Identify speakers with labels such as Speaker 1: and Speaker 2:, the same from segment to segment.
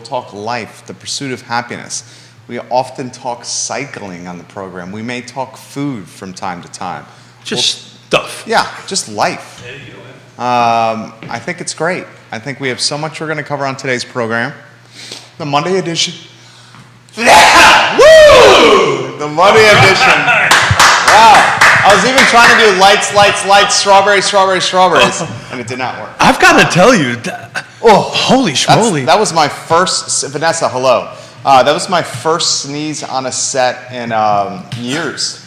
Speaker 1: will talk life, the pursuit of happiness. We often talk cycling on the program. We may talk food from time to time.
Speaker 2: Stuff.
Speaker 1: Yeah, just life.
Speaker 2: There you go.
Speaker 1: I think it's great. I think we have so much we're going to cover on today's program. The Monday edition. Yeah! Woo! The Monday edition. Wow. I was even trying to do lights, strawberries, and it did not work.
Speaker 2: I've got to tell you, holy schmoly.
Speaker 1: That was my first, Vanessa, hello. That was my first sneeze on a set in years.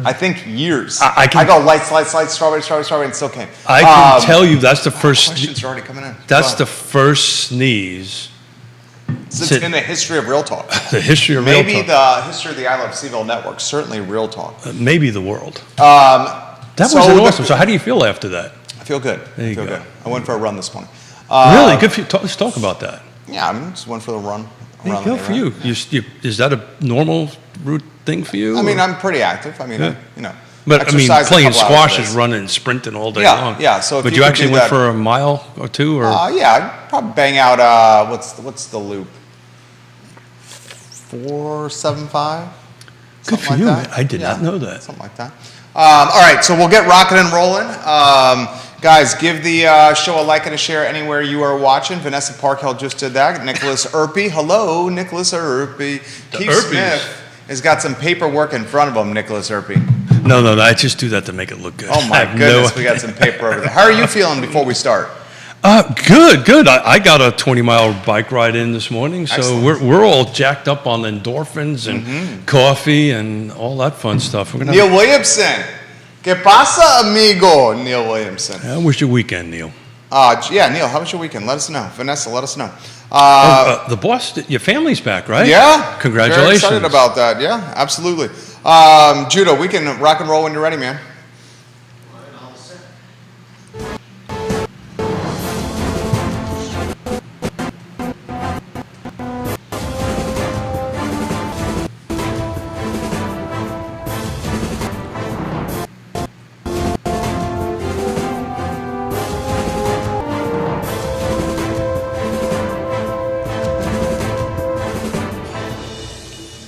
Speaker 1: I think years. I go lights, strawberry, and it still came.
Speaker 2: I can tell you that's the first.
Speaker 1: Questions are already coming in.
Speaker 2: That's the first sneeze.
Speaker 1: Since in the history of Real Talk.
Speaker 2: The history of Real Talk.
Speaker 1: Maybe the history of the I Love CVille network. Certainly Real Talk.
Speaker 2: Maybe the world. That was awesome. So how do you feel after that?
Speaker 1: I feel good.
Speaker 2: There you go.
Speaker 1: Good. I went for a run this morning.
Speaker 2: Really? Good for you. Let's talk about that.
Speaker 1: Yeah, I just went for the run.
Speaker 2: Hey, good for you. Is that a normal route thing for you?
Speaker 1: I mean, I'm pretty active. I mean,
Speaker 2: But I mean, playing squash is running and sprinting all day long.
Speaker 1: Yeah. So,
Speaker 2: but you actually went for a mile or two, or
Speaker 1: yeah, I'd probably bang out. What's the loop? 475.
Speaker 2: Good for you, man. I did not know that.
Speaker 1: Something like that. All right, so we'll get rocking and rolling. Guys, give the show a like and a share anywhere you are watching. Vanessa Parkhill just did that. Nicholas Erpy. Hello, Nicholas Erpy. Keith Smith has got some paperwork in front of him, Nicholas Erpy.
Speaker 2: No, I just do that to make it look good.
Speaker 1: Oh, my goodness, we got some paper over there. How are you feeling before we start?
Speaker 2: Good. I got a 20-mile bike ride in this morning, so
Speaker 1: Excellent.
Speaker 2: we're all jacked up on endorphins and coffee and all that fun stuff.
Speaker 1: Neil Williamson. ¿Qué pasa, amigo? Neil Williamson.
Speaker 2: How was your weekend, Neil?
Speaker 1: Yeah, Neil, how was your weekend? Let us know. Vanessa, let us know.
Speaker 2: The boss, your family's back, right?
Speaker 1: Yeah.
Speaker 2: Congratulations.
Speaker 1: Very excited about that. Yeah, absolutely. Judah, we can rock and roll when you're ready, man.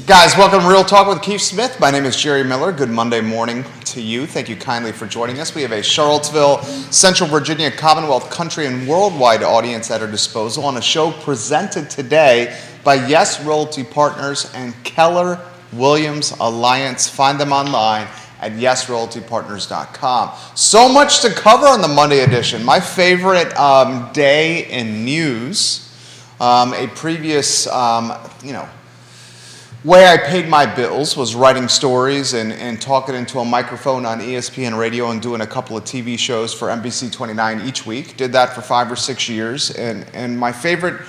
Speaker 1: Guys, welcome to Real Talk with Keith Smith. My name is Jerry Miller. Good Monday morning to you. Thank you kindly for joining us. We have a Charlottesville, Central Virginia, Commonwealth, country, and worldwide audience at our disposal on a show presented today by Yes Realty Partners and Keller Williams Alliance. Find them online at yesrealtypartners.com. So much to cover on the Monday edition. My favorite day in news, a previous, way I paid my bills was writing stories and talking into a microphone on ESPN radio and doing a couple of TV shows for NBC 29 each week. Did that for 5 or 6 years. And my favorite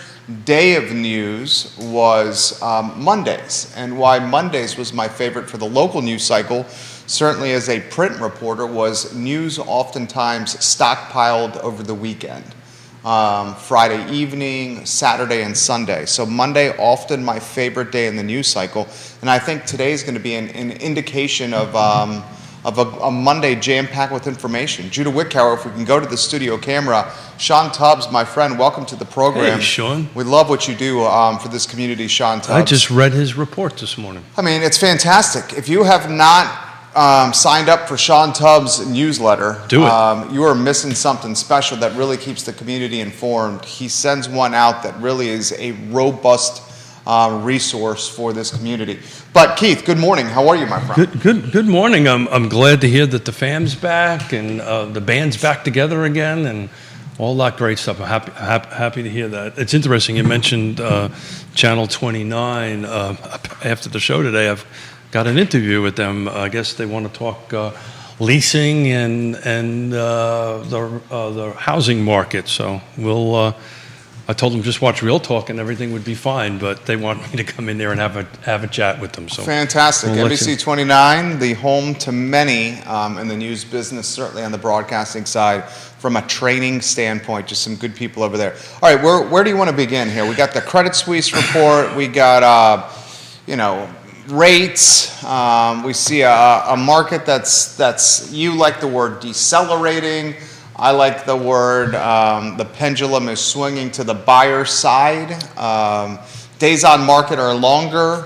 Speaker 1: day of news was Mondays. And why Mondays was my favorite for the local news cycle, certainly as a print reporter, was news oftentimes stockpiled over the weekend. Friday evening, Saturday, and Sunday. So Monday, often my favorite day in the news cycle. And I think today is going to be an indication of a Monday jam-packed with information. Judah Wickower, if we can go to the studio camera. Sean Tubbs, my friend, welcome to the program.
Speaker 2: Hey, Sean.
Speaker 1: We love what you do for this community, Sean Tubbs.
Speaker 2: I just read his report this morning.
Speaker 1: I mean, it's fantastic. If you have not signed up for Sean Tubbs' newsletter,
Speaker 2: do it.
Speaker 1: You are missing something special that really keeps the community informed. He sends one out that really is a robust resource for this community. But Keith, good morning. How are you, my friend?
Speaker 2: Good morning. I'm glad to hear that the fam's back and the band's back together again and all that great stuff. I'm happy to hear that. It's interesting you mentioned Channel 29. After the show today, I've got an interview with them. I guess they want to talk leasing and the housing market. So I told them just watch Real Talk and everything would be fine, but they want me to come in there and have a chat with them. So
Speaker 1: fantastic. NBC 29, the home to many in the news business, certainly on the broadcasting side. From a training standpoint, just some good people over there. All right, where do you want to begin here? We got the Credit Suisse report. We got rates. We see a market that's you like the word decelerating. I like the word, the pendulum is swinging to the buyer side. Days on market are longer.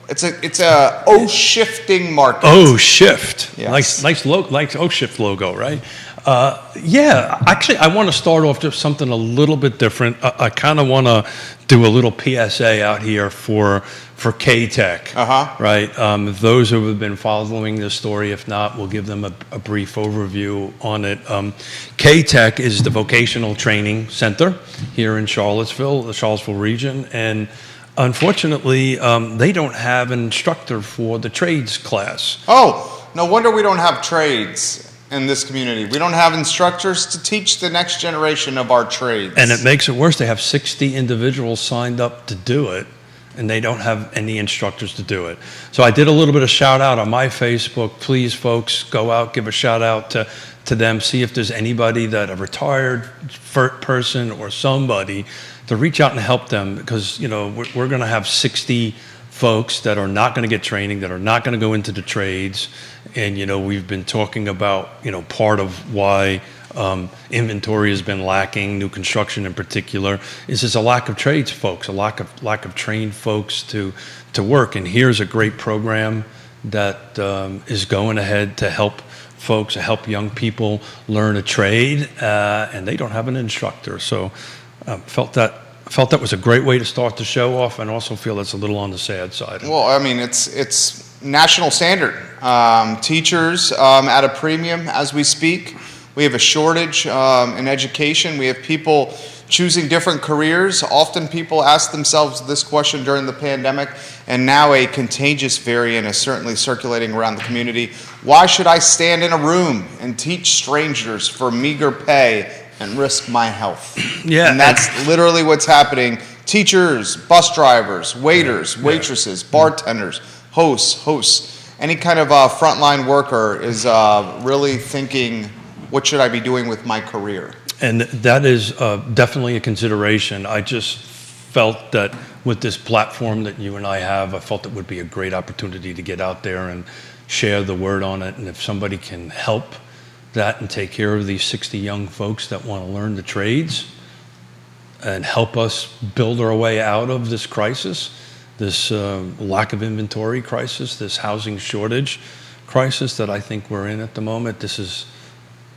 Speaker 1: It's a O-shifting market.
Speaker 2: O-Shift.
Speaker 1: Yes.
Speaker 2: Nice O-Shift logo, right? Yeah, actually, I want to start off just something a little bit different. I kind of want to do a little PSA out here for K-Tech, right? Those who have been following this story, if not, we'll give them a brief overview on it. K-Tech is the vocational training center here in Charlottesville, the Charlottesville region, and unfortunately, they don't have an instructor for the trades class.
Speaker 1: Oh, no wonder we don't have trades in this community. We don't have instructors to teach the next generation of our trades.
Speaker 2: And it makes it worse. They have 60 individuals signed up to do it, and they don't have any instructors to do it. So I did a little bit of shout out on my Facebook. Please, folks, go out, give a shout out to them, see if there's anybody that a retired person or somebody to reach out and help them, because we're going to have 60 folks that are not going to get training, that are not going to go into the trades. And we've been talking about part of why inventory has been lacking, new construction in particular, is there's a lack of trades folks, a lack of trained folks to work. And here's a great program that is going ahead to help folks, to help young people learn a trade, and they don't have an instructor. So felt that was a great way to start the show off, and also feel it's a little on the sad side.
Speaker 1: Well, I mean, it's national standard. Teachers at a premium as we speak. We have a shortage in education. We have people choosing different careers. Often people ask themselves this question during the pandemic, and now a contagious variant is certainly circulating around the community. Why should I stand in a room and teach strangers for meager pay and risk my health?
Speaker 2: Yeah,
Speaker 1: and that's literally what's happening. Teachers, bus drivers, waiters, waitresses, bartenders, hosts, any kind of frontline worker is really thinking, what should I be doing with my career?
Speaker 2: And that is definitely a consideration. I just felt that with this platform that you and I have, I felt it would be a great opportunity to get out there and share the word on it. And if somebody can help that and take care of these 60 young folks that want to learn the trades and help us build our way out of this crisis, this lack of inventory crisis, this housing shortage crisis that I think we're in at the moment, this is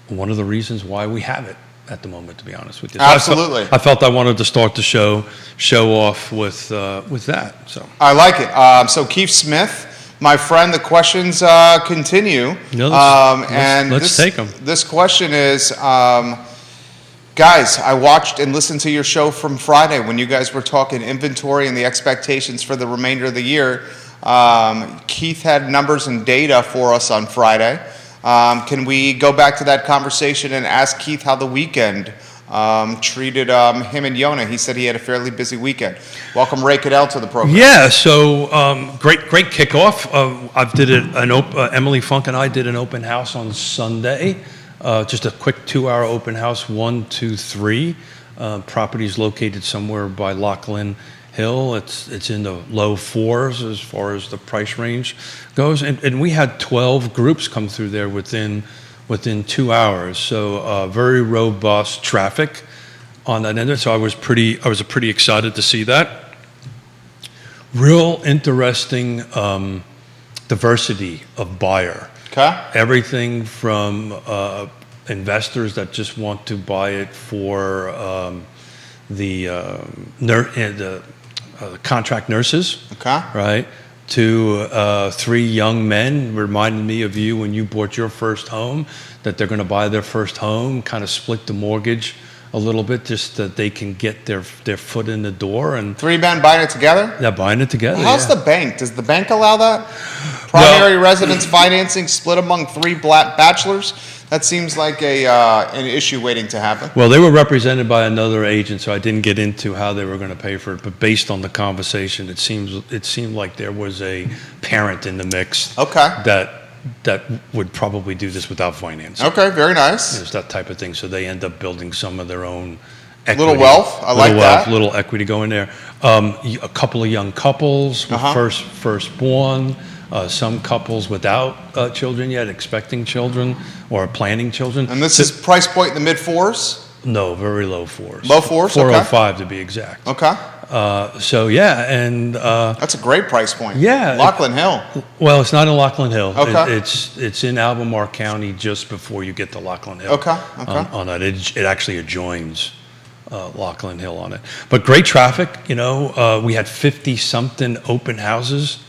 Speaker 2: one of the reasons why we have it at the moment, to be honest with you. So
Speaker 1: Absolutely.
Speaker 2: I felt I wanted to start the show off with that. So
Speaker 1: I like it. So Keith Smith, my friend, the questions continue.
Speaker 2: No, let's take them.
Speaker 1: This question is, guys, I watched and listened to your show from Friday when you guys were talking inventory and the expectations for the remainder of the year. Keith had numbers and data for us on Friday. Can we go back to that conversation and ask Keith how the weekend treated him and Yona? He said he had a fairly busy weekend. Welcome Ray Cadell to the program.
Speaker 2: Yeah, so great kickoff. Emily Funk and I did an open house on Sunday. Just a quick 2-hour open house, 1, 2, 3. Properties located somewhere by Lachlan Hill. It's in the low 4s as far as the price range goes, and we had 12 groups come through there within 2 hours. So very robust traffic on that end. So I was pretty excited to see that. Real interesting diversity of buyer.
Speaker 1: Okay.
Speaker 2: Everything from investors that just want to buy it for the contract nurses,
Speaker 1: Okay.
Speaker 2: right? To 3 young men, reminded me of you when you bought your first home, that they're going to buy their first home, kind of split the mortgage a little bit, just that they can get their foot in the door. And
Speaker 1: 3 men buying it together?
Speaker 2: they're buying it together.
Speaker 1: How's
Speaker 2: yeah.
Speaker 1: the bank? Does the bank allow that? Primary residence financing split among 3 bachelors? That seems like an issue waiting to happen.
Speaker 2: Well, they were represented by another agent, so I didn't get into how they were going to pay for it. But based on the conversation, it seemed like there was a parent in the mix.
Speaker 1: Okay.
Speaker 2: That would probably do this without financing.
Speaker 1: Okay, very nice.
Speaker 2: There's that type of thing. So they end up building some of their own equity.
Speaker 1: Little wealth. I like that.
Speaker 2: Little equity going there. A couple of young couples with firstborn. some couples without children yet, expecting children or planning children.
Speaker 1: And this is price point in the mid fours?
Speaker 2: No, very low fours.
Speaker 1: Low fours?
Speaker 2: 405 to be exact.
Speaker 1: Okay.
Speaker 2: So yeah, and
Speaker 1: that's a great price point.
Speaker 2: Yeah,
Speaker 1: Lachlan Hill.
Speaker 2: Well, it's not in Lachlan Hill.
Speaker 1: Okay.
Speaker 2: It's in Albemarle County just before you get to Lachlan Hill.
Speaker 1: Okay.
Speaker 2: On that, it actually adjoins Lachlan Hill on it. But great traffic. We had 50-something open houses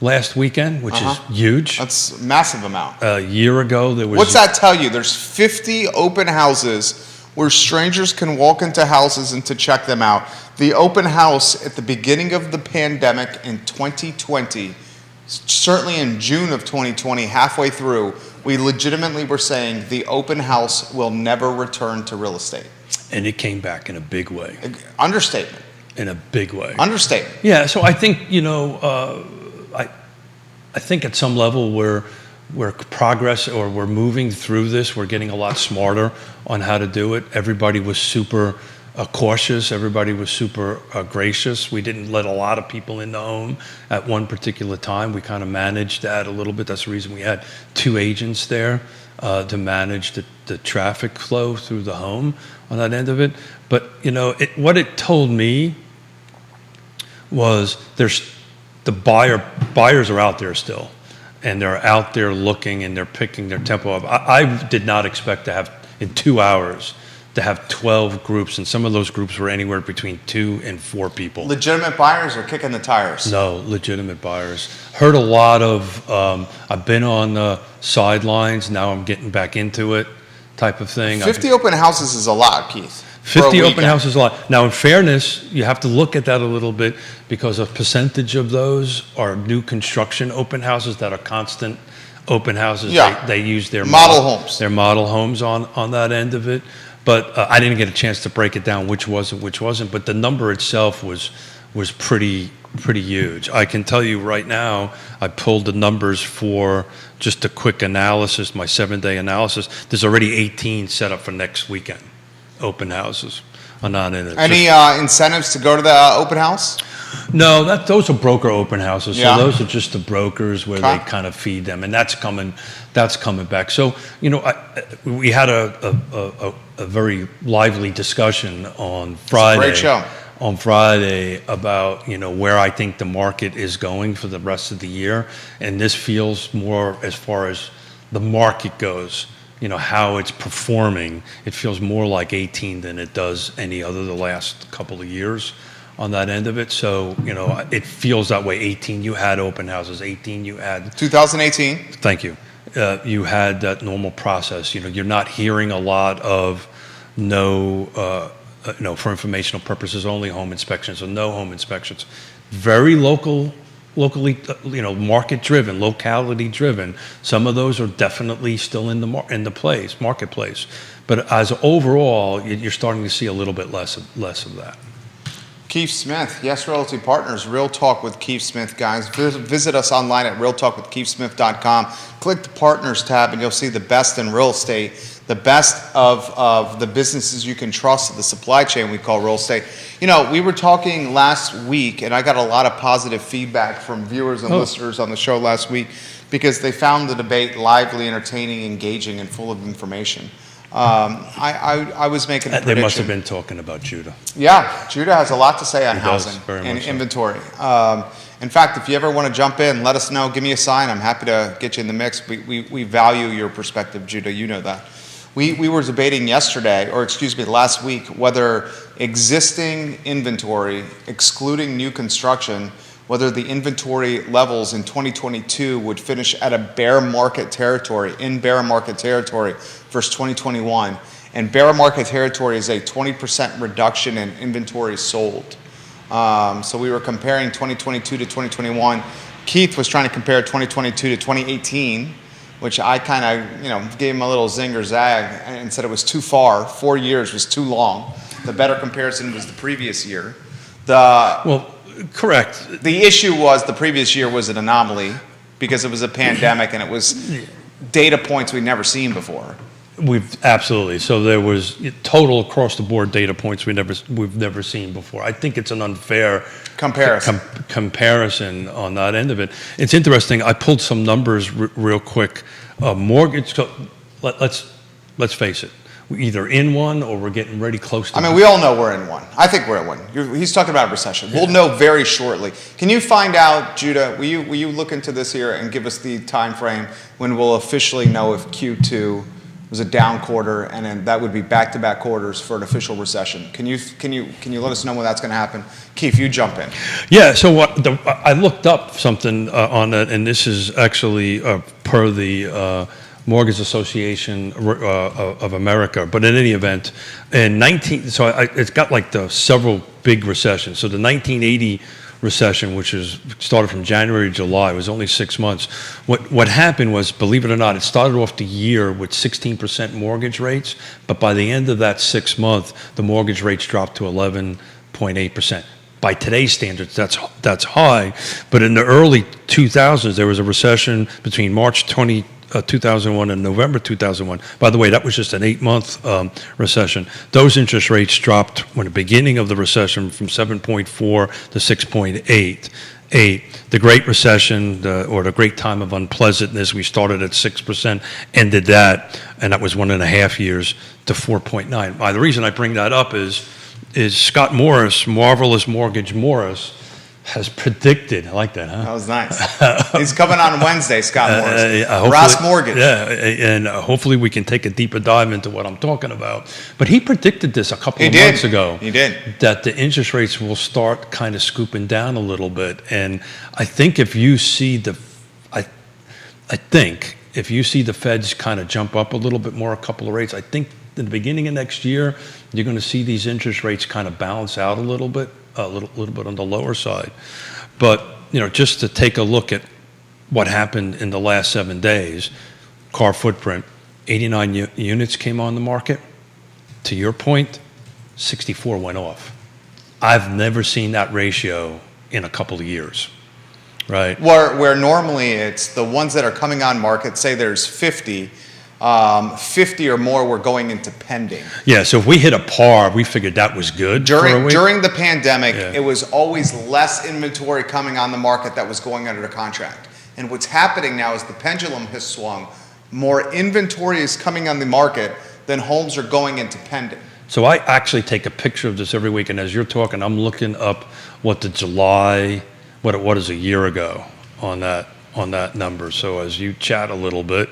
Speaker 2: last weekend, which is huge.
Speaker 1: That's a massive amount.
Speaker 2: A year ago, there was.
Speaker 1: What's that tell you? There's 50 open houses where strangers can walk into houses and to check them out. The open house at the beginning of the pandemic in 2020, certainly in June of 2020, halfway through, we legitimately were saying the open house will never return to real estate.
Speaker 2: And it came back in a big way.
Speaker 1: Understatement.
Speaker 2: In a big way.
Speaker 1: Understatement.
Speaker 2: Yeah, so I think, I think at some level we're progress, or we're moving through this. We're getting a lot smarter on how to do it. Everybody was super cautious. Everybody was super gracious. We didn't let a lot of people in the home at one particular time. We kind of managed that a little bit. That's the reason we had 2 agents there to manage the traffic flow through the home on that end of it. But, what it told me was the buyers are out there still. And they're out there looking, and they're picking their tempo up. I did not expect to have, in 2 hours, to have 12 groups, and some of those groups were anywhere between 2 and 4 people.
Speaker 1: Legitimate buyers are kicking the tires?
Speaker 2: No, legitimate buyers. Heard a lot of, I've been on the sidelines, now I'm getting back into it type of thing.
Speaker 1: 50 open houses is a lot, Keith.
Speaker 2: 50 open houses is a lot. Now, in fairness, you have to look at that a little bit, because a percentage of those are new construction open houses that are constant open houses.
Speaker 1: Yeah.
Speaker 2: They use their
Speaker 1: model homes.
Speaker 2: Their model homes on that end of it. But I didn't get a chance to break it down which was and which wasn't. But the number itself was pretty huge. I can tell you right now, I pulled the numbers for just a quick analysis, my 7-day analysis. There's already 18 set up for next weekend. Open houses are not in it.
Speaker 1: Any incentives to go to the open house?
Speaker 2: No, those are broker open houses.
Speaker 1: Yeah.
Speaker 2: So those are just the brokers where they kind of feed them, and that's coming back. So we had a very lively discussion on Friday.
Speaker 1: Great show.
Speaker 2: On Friday about where I think the market is going for the rest of the year, and this feels more, as far as the market goes, how it's performing, it feels more like 18 than it does any other the last couple of years on that end of it. So, it feels that way. 18, you had open houses. 18, you had...
Speaker 1: 2018.
Speaker 2: Thank you. You had that normal process. You're not hearing a lot of for informational purposes only home inspections or no home inspections. Very locally, market driven, locality driven. Some of those are definitely still in the marketplace. But as overall, you're starting to see a little bit less of that.
Speaker 1: Keith Smith, Yes Realty Partners, Real Talk with Keith Smith, guys. Visit us online at realtalkwithkeithsmith.com. Click the Partners tab, and you'll see the best in real estate, the best of the businesses you can trust, the supply chain we call real estate. We were talking last week, and I got a lot of positive feedback from viewers and listeners on the show last week, because they found the debate lively, entertaining, engaging, and full of information. I was making a prediction.
Speaker 2: They must have been talking about Judah.
Speaker 1: Yeah, Judah has a lot to say on housing and
Speaker 2: so.
Speaker 1: inventory. In fact, if you ever want to jump in, let us know. Give me a sign. I'm happy to get you in the mix. We value your perspective, Judah. You know that. We were debating last week, whether existing inventory, excluding new construction, whether the inventory levels in 2022 would finish at in bear market territory versus 2021. And bear market territory is a 20% reduction in inventory sold. So we were comparing 2022 to 2021. Keith was trying to compare 2022 to 2018, which I kind of, gave him a little zinger zag and said it was too far. 4 years was too long. The better comparison was the previous year.
Speaker 2: Correct.
Speaker 1: The issue was the previous year was an anomaly because it was a pandemic and it was data points we'd never seen before.
Speaker 2: Absolutely. So there was total across the board data points we've never seen before. I think it's an unfair comparison on that end of it. It's interesting. I pulled some numbers real quick. Mortgage. So let's face it. We're either in one or we're getting ready close to.
Speaker 1: I mean, we all know we're in one. I think we're in one. He's talking about a recession. We'll know very shortly. Can you find out, Judah? Will you look into this here and give us the time frame when we'll officially know if Q2 was a down quarter, and then that would be back-to-back quarters for an official recession? Can you let us know when that's going to happen? Keith, you jump in.
Speaker 2: Yeah. So I looked up something on that, and this is actually per the Mortgage Association of America. But in any event, it's got like the several big recessions. So the 1980 recession, which started from January to July, was only 6 months. What happened was, believe it or not, it started off the year with 16% mortgage rates, but by the end of that 6 month, the mortgage rates dropped to 11.8%. By today's standards, that's high, but in the early 2000s, there was a recession between March 2001 and November 2001. By the way, that was just an 8-month recession. Those interest rates dropped when the beginning of the recession from 7.4 to 6.8. The Great Recession, or the Great Time of Unpleasantness, we started at 6%, ended that, and that was 1.5 years, to 4.9. The reason I bring that up is Scott Morris, Marvelous Mortgage Morris, has predicted. I like that, huh?
Speaker 1: That was nice. He's coming on Wednesday, Scott Morris. Ross Mortgage.
Speaker 2: Yeah, and hopefully we can take a deeper dive into what I'm talking about. But he predicted this a couple of months ago.
Speaker 1: He did.
Speaker 2: That the interest rates will start kind of scooping down a little bit. And I think if you see the Feds kind of jump up a little bit more, a couple of rates, I think in the beginning of next year, you're going to see these interest rates kind of balance out a little bit on the lower side. But, just to take a look at what happened in the last 7 days, car footprint, 89 units came on the market. To your point, 64 went off. I've never seen that ratio in a couple of years, right?
Speaker 1: Where normally it's the ones that are coming on market, say there's 50 or more were going into pending.
Speaker 2: Yeah, so if we hit a par, we figured that was good.
Speaker 1: During the pandemic, It was always less inventory coming on the market that was going under the contract. And what's happening now is the pendulum has swung. More inventory is coming on the market than homes are going into pending.
Speaker 2: So I actually take a picture of this every week, and as you're talking, I'm looking up what the July, what it was a year ago on that number. So as you chat a little bit,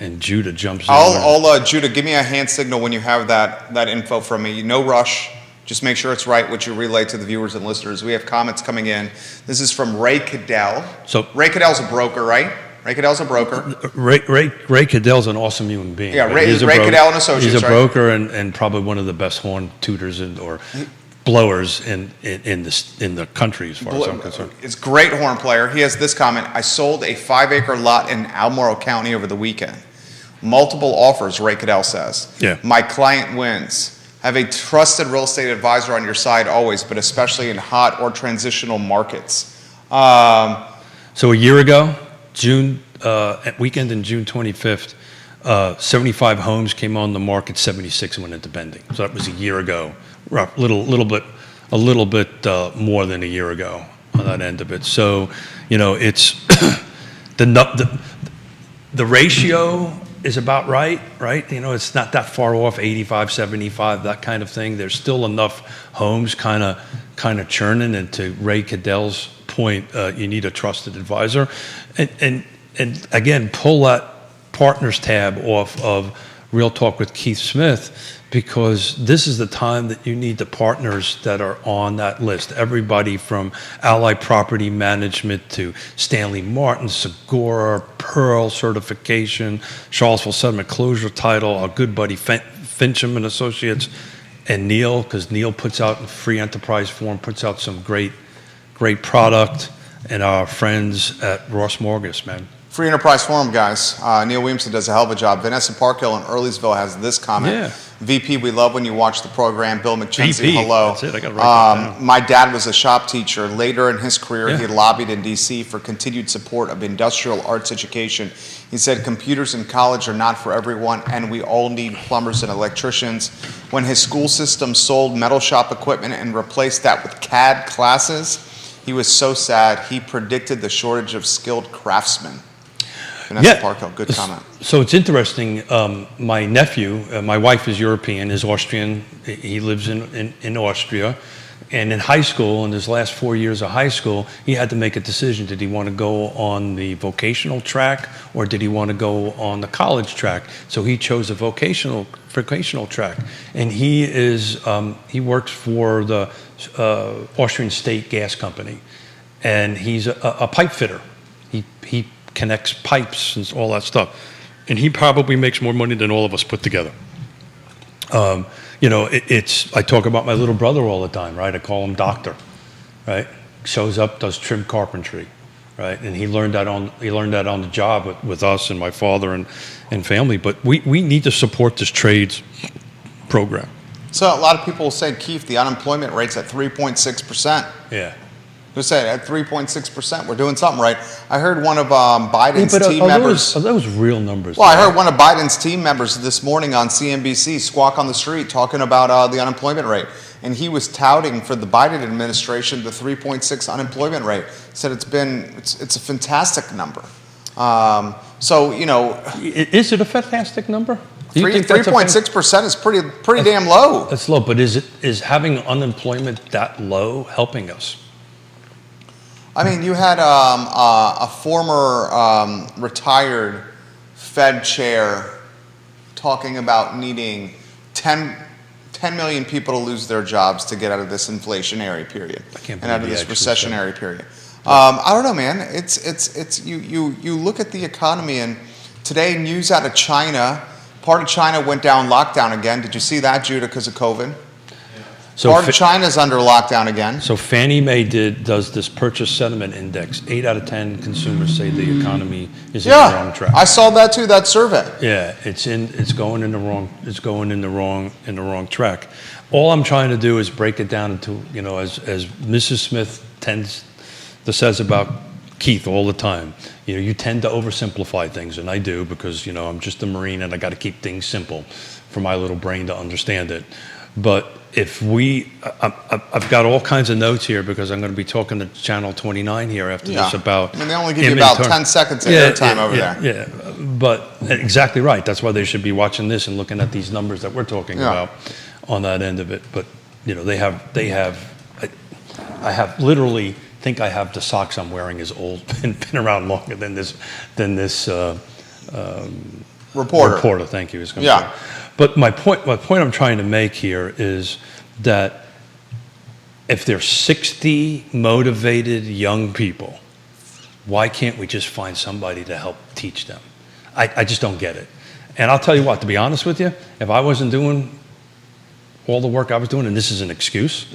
Speaker 2: and Judah jumps in.
Speaker 1: Judah, give me a hand signal when you have that info from me. No rush. Just make sure it's right, what you relay to the viewers and listeners. We have comments coming in. This is from Ray Cadell.
Speaker 2: So
Speaker 1: Ray Cadell's a broker, right? Ray Cadell's a broker.
Speaker 2: Ray Cadell's an awesome human being.
Speaker 1: Yeah, Ray Cadell and Associates.
Speaker 2: He's a broker and probably one of the best horn tutors or blowers in the country, as far as I'm concerned.
Speaker 1: It's a great horn player. He has this comment: I sold a 5-acre lot in Albemarle County over the weekend. Multiple offers, Ray Cadell says.
Speaker 2: Yeah.
Speaker 1: My client wins. Have a trusted real estate advisor on your side always, but especially in hot or transitional markets.
Speaker 2: So a year ago, weekend in June 25th, 75 homes came on the market, 76 went into pending. So that was a year ago, a little bit more than a year ago on that end of it. So, it's the ratio is about right? It's not that far off, 85, 75, that kind of thing. There's still enough homes kind of churning, and to Ray Cadell's point, you need a trusted advisor. And again, pull that partners tab off of Real Talk with Keith Smith, because this is the time that you need the partners that are on that list. Everybody from Ally Property Management to Stanley Martin, Segura, Pearl Certification, Charlottesville Settlement Closure Title, our good buddy Fincham and Associates, and Neil, because Neil puts out in Free Enterprise Forum, puts out some great product, and our friends at Ross Mortgage, man.
Speaker 1: Free Enterprise Forum, guys. Neil Williamson does a hell of a job. Vanessa Parkhill in Earlysville has this comment.
Speaker 2: Yeah.
Speaker 1: VP, we love when you watch the program. Bill McChesney,
Speaker 2: VP,
Speaker 1: hello.
Speaker 2: that's it, I gotta write that down.
Speaker 1: My dad was a shop teacher. Later in his career,
Speaker 2: Yeah.
Speaker 1: he lobbied in D.C. for continued support of industrial arts education. He said computers in college are not for everyone, and we all need plumbers and electricians. When his school system sold metal shop equipment and replaced that with CAD classes, he was so sad. He predicted the shortage of skilled craftsmen. Vanessa Parkhill, good comment.
Speaker 2: So it's interesting. My nephew, my wife is European, is Austrian. He lives in Austria. And in high school, in his last 4 years of high school, he had to make a decision. Did he want to go on the vocational track or did he want to go on the college track? So he chose a vocational track. And he works for the Austrian State Gas Company. And he's a pipe fitter. He connects pipes and all that stuff. And he probably makes more money than all of us put together. I talk about my little brother all the time, right? I call him Doctor, right? Shows up, does trim carpentry, right? And he learned that on the job with us and my father and family. But we need to support this trades program.
Speaker 1: So a lot of people say, Keith, the unemployment rate's at 3.6%.
Speaker 2: Yeah.
Speaker 1: Who said at 3.6%? We're doing something right. I heard one of Biden's team members.
Speaker 2: Are those real numbers?
Speaker 1: Well, I heard one of Biden's team members this morning on CNBC squawk on the street talking about the unemployment rate. And he was touting for the Biden administration the 3.6 unemployment rate. Said it's a fantastic number.
Speaker 2: Is it a fantastic number?
Speaker 1: 3.6% is pretty damn low.
Speaker 2: That's low, but is having unemployment that low helping us?
Speaker 1: I mean, you had a former retired Fed chair talking about needing 10 million people to lose their jobs to get out of this inflationary period and out of this recessionary period. I don't know, man. It's you look at the economy, and today news out of China. Part of China went down lockdown again. Did you see that, Judah, because of COVID?
Speaker 2: So
Speaker 1: Part of China's under lockdown again.
Speaker 2: So Fannie Mae does this purchase sentiment index. 8 out of 10 consumers say the economy is in the wrong track.
Speaker 1: I saw that too. That survey.
Speaker 2: Yeah, it's going in the wrong track. All I'm trying to do is break it down into, as Mrs. Smith tends to says about Keith all the time. You tend to oversimplify things, and I do because I'm just a Marine and I got to keep things simple for my little brain to understand it. But if I've got all kinds of notes here because I'm going to be talking to Channel 29 here after this about.
Speaker 1: I mean, they only give you about 10 seconds of airtime over there.
Speaker 2: Yeah, but exactly right. That's why they should be watching this and looking at these numbers that we're talking about on that end of it. But they have. I have literally think I have the socks I'm wearing is old and been around longer than this reporter. Thank you.
Speaker 1: Yeah.
Speaker 2: But my point I'm trying to make here is that if there's 60 motivated young people, why can't we just find somebody to help teach them? I just don't get it. And I'll tell you what, to be honest with you, if I wasn't doing all the work I was doing, and this is an excuse,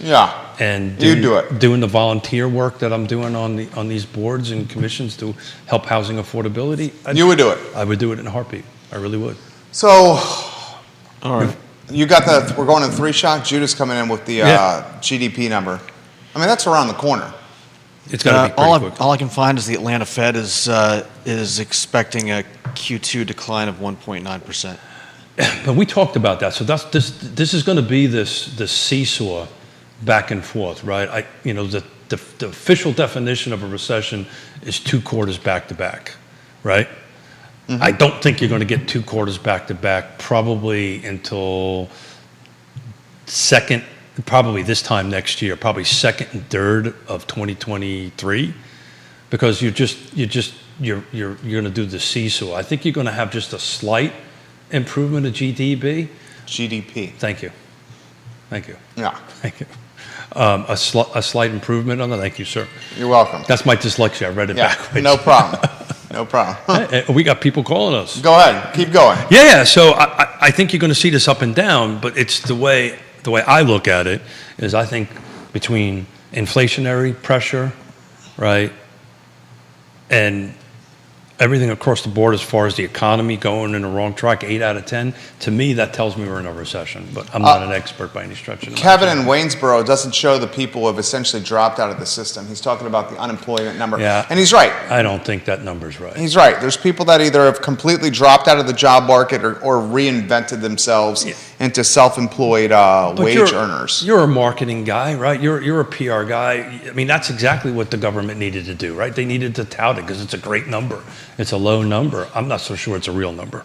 Speaker 2: and doing the volunteer work that I'm doing on these boards and commissions to help housing affordability,
Speaker 1: you would do it.
Speaker 2: I would do it in a heartbeat. I really would.
Speaker 1: So, all right, you got we're going to 3-shot. Judah's coming in with the GDP number. I mean, that's around the corner.
Speaker 2: It's got to be pretty quick.
Speaker 3: All I can find is the Atlanta Fed is expecting a Q2 decline of 1.9%.
Speaker 2: But we talked about that. So this is going to be this seesaw back and forth, right? The official definition of a recession is 2 quarters back to back, right? Mm-hmm. I don't think you're going to get 2 quarters back to back probably until probably this time next year, probably second and third of 2023, because you're going to do the seesaw. I think you're going to have just a slight improvement of GDP.
Speaker 1: Thank you. Yeah.
Speaker 2: Thank you. A slight improvement on that. Thank you, sir.
Speaker 1: You're welcome.
Speaker 2: That's my dyslexia. I read it backwards.
Speaker 1: No problem. No problem.
Speaker 2: Hey, we got people calling us.
Speaker 1: Go ahead. Keep going.
Speaker 2: Yeah. So I think you're going to see this up and down, but it's the way I look at it is I think between inflationary pressure, right, and everything across the board as far as the economy going in the wrong track, 8 out of 10, to me, that tells me we're in a recession. But I'm not an expert by any stretch of the
Speaker 1: Kevin in
Speaker 2: imagination.
Speaker 1: Waynesboro doesn't show the people who have essentially dropped out of the system. He's talking about the unemployment number.
Speaker 2: Yeah.
Speaker 1: And he's right.
Speaker 2: I don't think that number's right.
Speaker 1: He's right. There's people that either have completely dropped out of the job market or reinvented themselves into self-employed
Speaker 2: But
Speaker 1: wage earners.
Speaker 2: You're a marketing guy, right? You're a PR guy. I mean, that's exactly what the government needed to do, right? They needed to tout it because it's a great number. It's a low number. I'm not so sure it's a real number.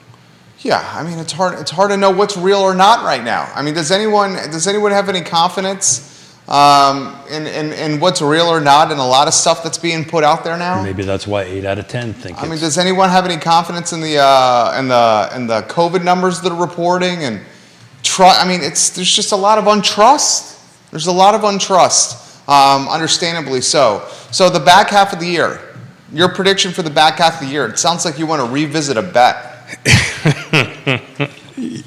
Speaker 1: Yeah, I mean, it's hard to know what's real or not right now. I mean, does anyone have any confidence in what's real or not in a lot of stuff that's being put out there now?
Speaker 2: Maybe that's why 8 out of 10 think
Speaker 1: I mean,
Speaker 2: it's...
Speaker 1: does anyone have any confidence in the COVID numbers that are reporting and I mean, there's just a lot of untrust. There's a lot of untrust, understandably so. So the back half of the year, your prediction for the back half of the year, it sounds like you want to revisit a bet.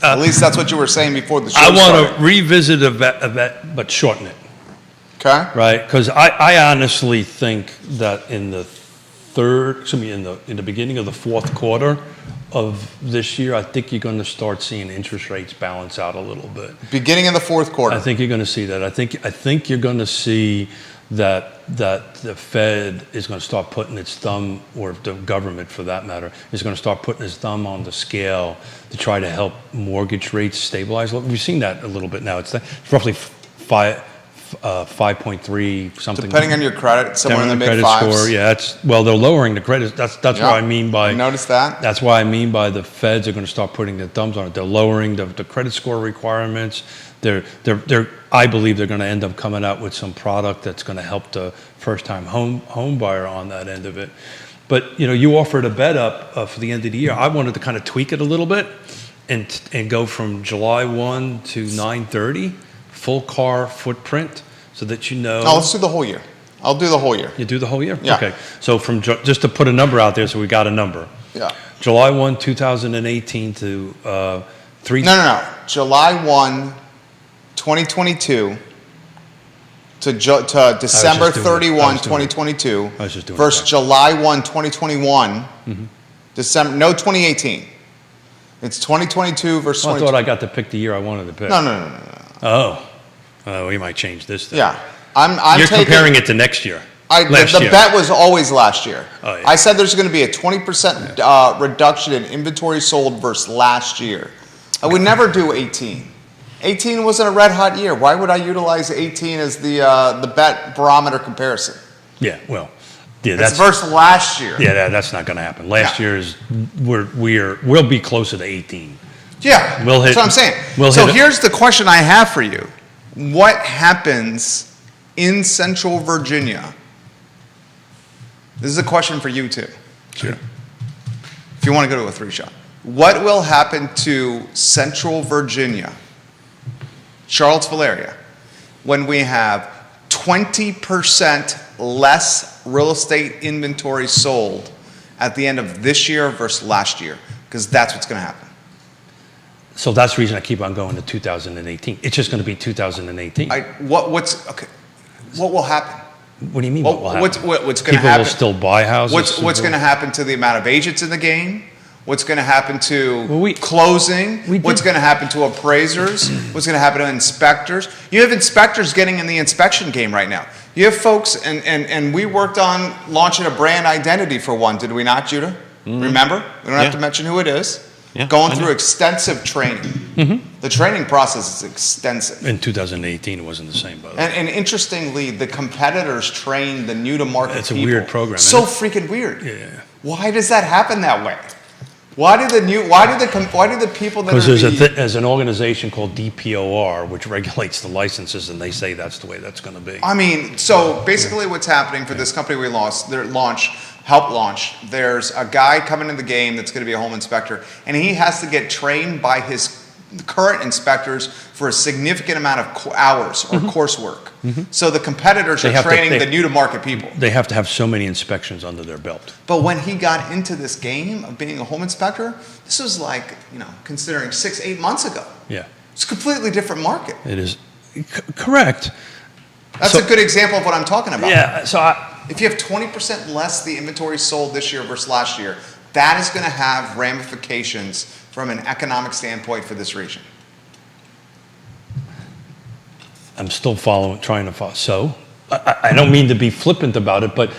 Speaker 1: At least that's what you were saying before the show
Speaker 2: I want
Speaker 1: started.
Speaker 2: to revisit a bet, but shorten it,
Speaker 1: Okay?
Speaker 2: right? Because I honestly think that in the beginning of the fourth quarter of this year, I think you're going to start seeing interest rates balance out a little bit.
Speaker 1: Beginning of the fourth quarter.
Speaker 2: I think you're going to see that. I think you're going to see that the Fed is going to start putting its thumb, or the government for that matter, is going to start putting its thumb on the scale to try to help mortgage rates stabilize. We've seen that a little bit now. It's roughly 5.3 something.
Speaker 1: Depending on your credit, somewhere in the
Speaker 2: Depending
Speaker 1: mid
Speaker 2: on the
Speaker 1: fives.
Speaker 2: credit score, yeah. They're lowering the credit. That's what I mean by.
Speaker 1: I noticed that.
Speaker 2: That's why I mean by the Feds are going to start putting their thumbs on it. They're lowering the credit score requirements. I believe they're going to end up coming out with some product that's going to help the first-time home buyer on that end of it. But you offered a bet up for the end of the year. I wanted to kind of tweak it a little bit and go from July 1 to 9/30, full car footprint, so that
Speaker 1: No, let's do the whole year. I'll do the whole year.
Speaker 2: You do the whole year?
Speaker 1: Yeah.
Speaker 2: Okay. So just to put a number out there, so we got a number.
Speaker 1: Yeah.
Speaker 2: July 1, 2018 to 3.
Speaker 1: No. July 1, 2022 to December
Speaker 2: doing it.
Speaker 1: 31,
Speaker 2: I was doing it.
Speaker 1: 2022
Speaker 2: I was just doing it
Speaker 1: versus
Speaker 2: back.
Speaker 1: July 1, 2021, December, no 2018. It's 2022 versus
Speaker 2: I
Speaker 1: 2022.
Speaker 2: thought I got to pick the year I wanted to pick.
Speaker 1: No.
Speaker 2: Oh, we might change this then.
Speaker 1: Yeah.
Speaker 2: You're
Speaker 1: taking,
Speaker 2: comparing it to next year.
Speaker 1: the
Speaker 2: year.
Speaker 1: bet was always last year.
Speaker 2: Oh, yeah.
Speaker 1: I said there's going to be a 20% reduction in inventory sold versus last year. I would never do 18. 18 wasn't a red hot year. Why would I utilize 18 as the bet barometer comparison?
Speaker 2: Yeah, well, yeah,
Speaker 1: It's versus last year.
Speaker 2: yeah, that's not going to happen. Last
Speaker 1: Yeah.
Speaker 2: year's we'll be closer to 18.
Speaker 1: Yeah,
Speaker 2: We'll hit-
Speaker 1: that's what I'm saying.
Speaker 2: we'll
Speaker 1: So
Speaker 2: hit it.
Speaker 1: here's the question I have for you. What happens in Central Virginia? This is a question for you too.
Speaker 2: Sure.
Speaker 1: If you want to go to a 3-shot. What will happen to Central Virginia, Charlottesville area, when we have 20% less real estate inventory sold at the end of this year versus last year? Because that's what's going to happen.
Speaker 2: So that's the reason I keep on going to 2018. It's just going to be 2018.
Speaker 1: What will happen?
Speaker 2: What do you mean? What will happen?
Speaker 1: What's going to
Speaker 2: People
Speaker 1: happen?
Speaker 2: will still buy houses.
Speaker 1: What's going to happen to the amount of agents in the game? What's going to happen to
Speaker 2: Well,
Speaker 1: closing? What's
Speaker 2: did-
Speaker 1: going to happen to appraisers? What's going to happen to inspectors? You have inspectors getting in the inspection game right now. You have folks, and we worked on launching a brand identity for one, did we not, Judah? Remember? We don't have
Speaker 3: Yeah.
Speaker 1: to mention who it is.
Speaker 3: Yeah,
Speaker 1: Going
Speaker 3: I
Speaker 1: through
Speaker 3: know.
Speaker 1: extensive training. The training process is extensive.
Speaker 2: In 2018, it wasn't the same, by the way.
Speaker 1: And interestingly, the competitors train the new to market
Speaker 2: It's a
Speaker 1: people.
Speaker 2: weird program,
Speaker 1: So
Speaker 2: isn't
Speaker 1: freaking weird.
Speaker 2: Yeah.
Speaker 1: Why does that happen that way? Why do the people that
Speaker 2: Because
Speaker 1: are
Speaker 2: there's an organization called DPOR, which regulates the licenses, and they say that's the way that's going to be.
Speaker 1: I mean, so basically what's happening for this company we help launch, there's a guy coming in the game that's going to be a home inspector, and he has to get trained by his current inspectors for a significant amount of hours or coursework. So the competitors
Speaker 2: They
Speaker 1: are
Speaker 2: have to-
Speaker 1: training the new to market people.
Speaker 2: They have to have so many inspections under their belt.
Speaker 1: But when he got into this game of being a home inspector, this was like, considering 6-8 months ago.
Speaker 2: Yeah,
Speaker 1: It's a completely different market.
Speaker 2: it is correct.
Speaker 1: That's
Speaker 2: So-
Speaker 1: a good example of what I'm talking about.
Speaker 2: Yeah, so
Speaker 1: If you have 20% less the inventory sold this year versus last year, that is going to have ramifications from an economic standpoint for this region.
Speaker 2: I'm still trying to follow. So, I don't mean to be flippant about it, but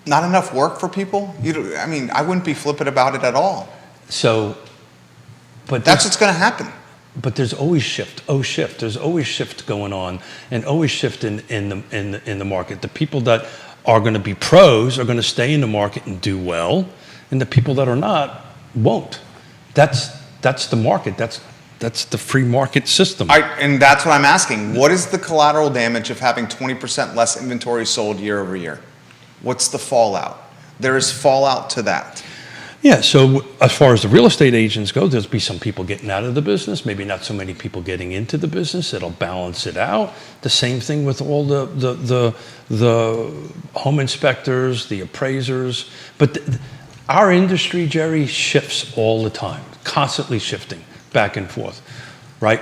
Speaker 1: Not enough work for people? I mean, I wouldn't be flippant about it at all.
Speaker 2: so, but
Speaker 1: That's what's going to happen.
Speaker 2: But there's always shift. There's always shift going on, and always shift in the market. The people that are going to be pros are going to stay in the market and do well, and the people that are not won't. That's the market. That's the free market system.
Speaker 1: And that's what I'm asking. What is the collateral damage of having 20% less inventory sold year over year? What's the fallout? There is fallout to that.
Speaker 2: Yeah, so as far as the real estate agents go, there'll be some people getting out of the business, maybe not so many people getting into the business. It'll balance it out. The same thing with all the home inspectors, the appraisers. But our industry, Jerry, shifts all the time, constantly shifting back and forth, right?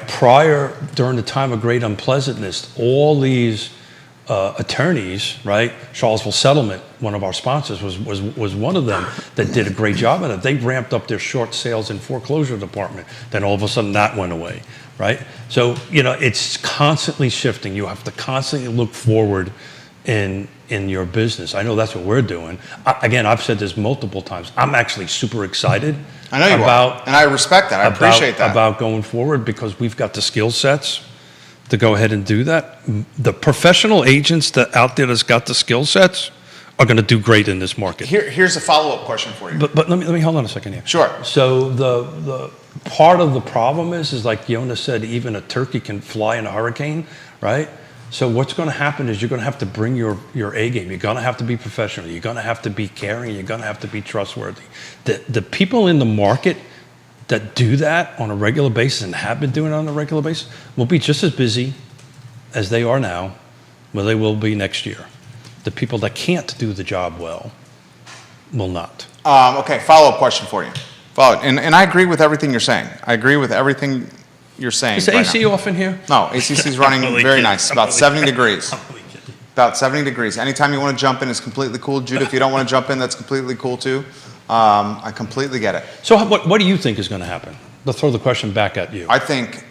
Speaker 2: During the time of great unpleasantness, all these attorneys, right? Charlottesville Settlement, one of our sponsors, was one of them that did a great job at it. They ramped up their short sales and foreclosure department. Then all of a sudden that went away, right? So, it's constantly shifting. You have to constantly look forward in your business. I know that's what we're doing. Again, I've said this multiple times. I'm actually super excited.
Speaker 1: I know you are, and I respect that. I appreciate that.
Speaker 2: About going forward, because we've got the skill sets to go ahead and do that. The professional agents that out there that's got the skill sets are going to do great in this market.
Speaker 1: Here's a follow-up question for you.
Speaker 2: But let me hold on a second here.
Speaker 1: Sure.
Speaker 2: So the part of the problem is like Yona said, even a turkey can fly in a hurricane, right? So what's going to happen is you're going to have to bring your A game. You're going to have to be professional. You're going to have to be caring. You're going to have to be trustworthy. The people in the market that do that on a regular basis and have been doing it on a regular basis will be just as busy as they are now, well, they will be next year. The people that can't do the job well will not.
Speaker 1: Okay, follow-up question for you. And I agree with everything you're saying. I agree with everything you're saying.
Speaker 2: Is the
Speaker 1: right
Speaker 2: AC
Speaker 1: now.
Speaker 2: off in here?
Speaker 1: No, ACC's running very nice, about 70 degrees. About 70 degrees. Anytime you want to jump in, it's completely cool. Judah, if you don't want to jump in, that's completely cool too. I completely get it.
Speaker 2: So what do you think is going to happen? Let's throw the question back at you.
Speaker 1: I think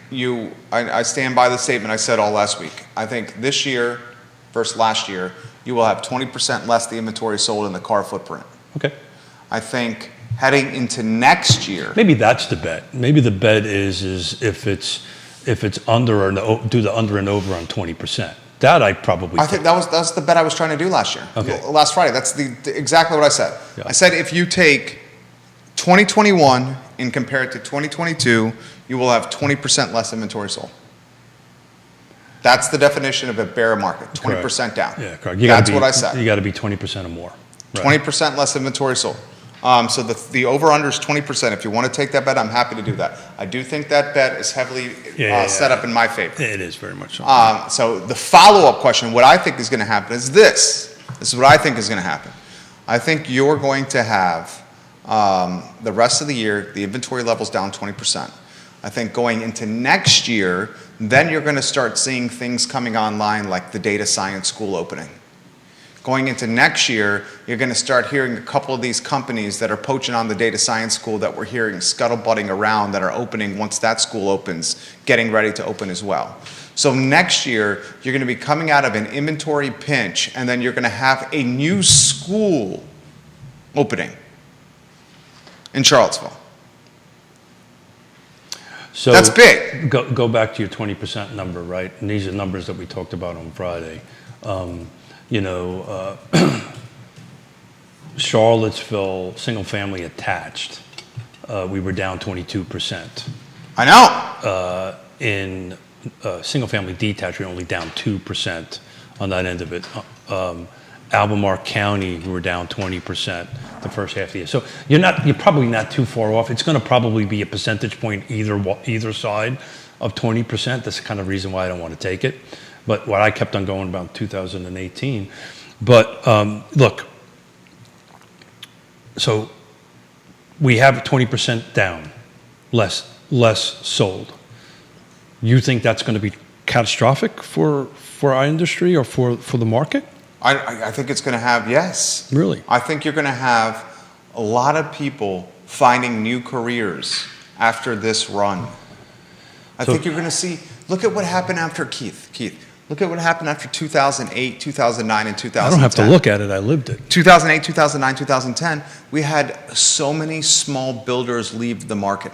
Speaker 1: I stand by the statement I said all last week. I think this year versus last year, you will have 20% less the inventory sold in the car footprint.
Speaker 2: Okay.
Speaker 1: I think heading into next year.
Speaker 2: Maybe that's the bet. Maybe the bet is if it's under or do the under and over on 20%. That I probably.
Speaker 1: I think that's the bet I was trying to do last year.
Speaker 2: Okay.
Speaker 1: Last Friday. That's exactly what I said.
Speaker 2: Yeah.
Speaker 1: I said if you take 2021 and compare it to 2022, you will have 20% less inventory sold. That's the definition of a bear market. 20% down.
Speaker 2: Yeah, correct.
Speaker 1: That's what I said.
Speaker 2: You got to be 20% or more. Right.
Speaker 1: 20% less inventory sold. So the over-under is 20%. If you want to take that bet, I'm happy to do that. I do think that bet is heavily set up in my favor.
Speaker 2: It is very much so.
Speaker 1: So the follow-up question, what I think is going to happen is this. This is what I think is going to happen. I think you're going to have the rest of the year, the inventory levels down 20%. I think going into next year, then you're going to start seeing things coming online like the data science school opening. Going into next year, you're going to start hearing a couple of these companies that are poaching on the data science school that we're hearing scuttlebutting around that are opening once that school opens, getting ready to open as well. So next year, you're going to be coming out of an inventory pinch, and then you're going to have a new school opening in Charlottesville.
Speaker 2: So
Speaker 1: that's big.
Speaker 2: Go back to your 20% number, right? And these are numbers that we talked about on Friday. Charlottesville, single family attached, we were down 22%.
Speaker 1: I know.
Speaker 2: In single family detached, we were only down 2% on that end of it. Albemarle County, we were down 20% the first half of the year. So you're probably not too far off. It's going to probably be a percentage point either side of 20%. That's the kind of reason why I don't want to take it. But what I kept on going about 2018. But look, so we have 20% down, less sold. You think that's going to be catastrophic for our industry or for the market?
Speaker 1: I think it's going to have, yes.
Speaker 2: Really?
Speaker 1: I think you're going to have a lot of people finding new careers after this run. I think you're going to see, look at what happened after Keith, look at what happened after 2008, 2009, and 2010.
Speaker 2: I don't have to look at it. I lived it.
Speaker 1: 2008, 2009, 2010, we had so many small builders leave the market.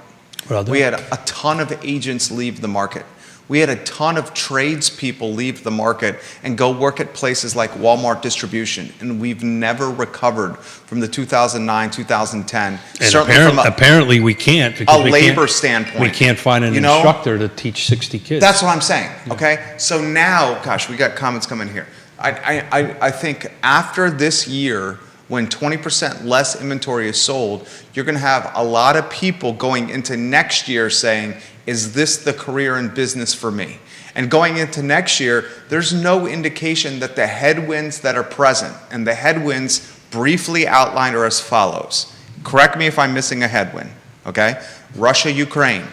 Speaker 1: We had a ton of agents leave the market. We had a ton of tradespeople leave the market and go work at places like Walmart distribution, and we've never recovered from the 2009, 2010.
Speaker 2: And apparently we can't because
Speaker 1: labor standpoint.
Speaker 2: We can't find an instructor to teach 60 kids.
Speaker 1: That's what I'm saying. Okay, so now, gosh, we got comments coming here. I think after this year, when 20% less inventory is sold, you're going to have a lot of people going into next year saying, is this the career and business for me? And going into next year, there's no indication that the headwinds that are present, and the headwinds briefly outlined are as follows. Correct me if I'm missing a headwind, okay? Russia, Ukraine,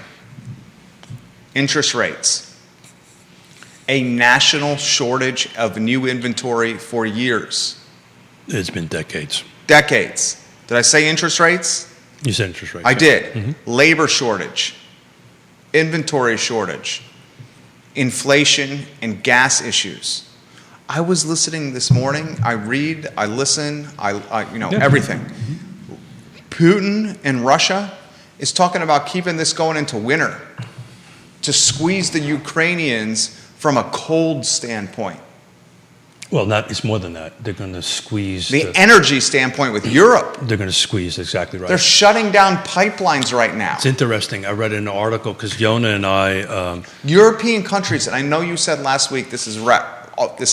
Speaker 1: interest rates, a national shortage of new inventory for years.
Speaker 2: It's been decades.
Speaker 1: Decades. Did I say interest rates?
Speaker 2: You said interest rates.
Speaker 1: I did. Labor shortage, inventory shortage, inflation, and gas issues. I was listening this morning. I read, I listen, everything. Putin in Russia is talking about keeping this going into winter to squeeze the Ukrainians from a cold standpoint.
Speaker 2: Well, it's more than that. They're going to squeeze
Speaker 1: the energy standpoint with Europe.
Speaker 2: They're going to squeeze, exactly right.
Speaker 1: They're shutting down pipelines right now.
Speaker 2: It's interesting. I read an article because Yona and I...
Speaker 1: European countries, and I know you said last week this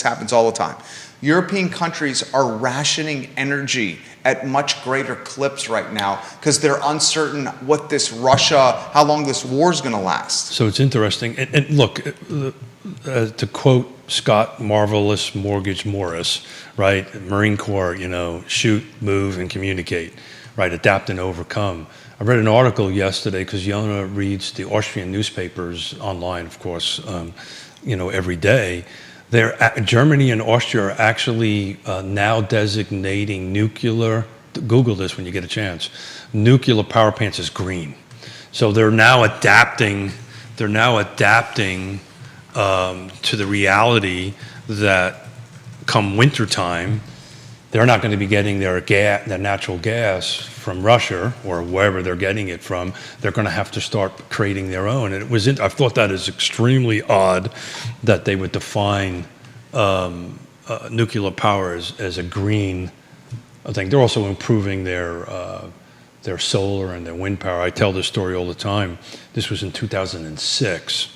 Speaker 1: happens all the time. European countries are rationing energy at much greater clips right now because they're uncertain what how long this war is going to last.
Speaker 2: So it's interesting. And look, to quote Scott Marvelous Mortgage Morris, right? Marine Corps, shoot, move, and communicate, right? Adapt and overcome. I read an article yesterday because Yona reads the Austrian newspapers online, of course, every day. Germany and Austria are actually now designating nuclear, Google this when you get a chance, nuclear power plants as green. So they're now adapting to the reality that come wintertime, they're not going to be getting their natural gas from Russia or wherever they're getting it from. They're going to have to start creating their own. And I thought that is extremely odd that they would define nuclear power as a green thing. They're also improving their solar and their wind power. I tell this story all the time. This was in 2006.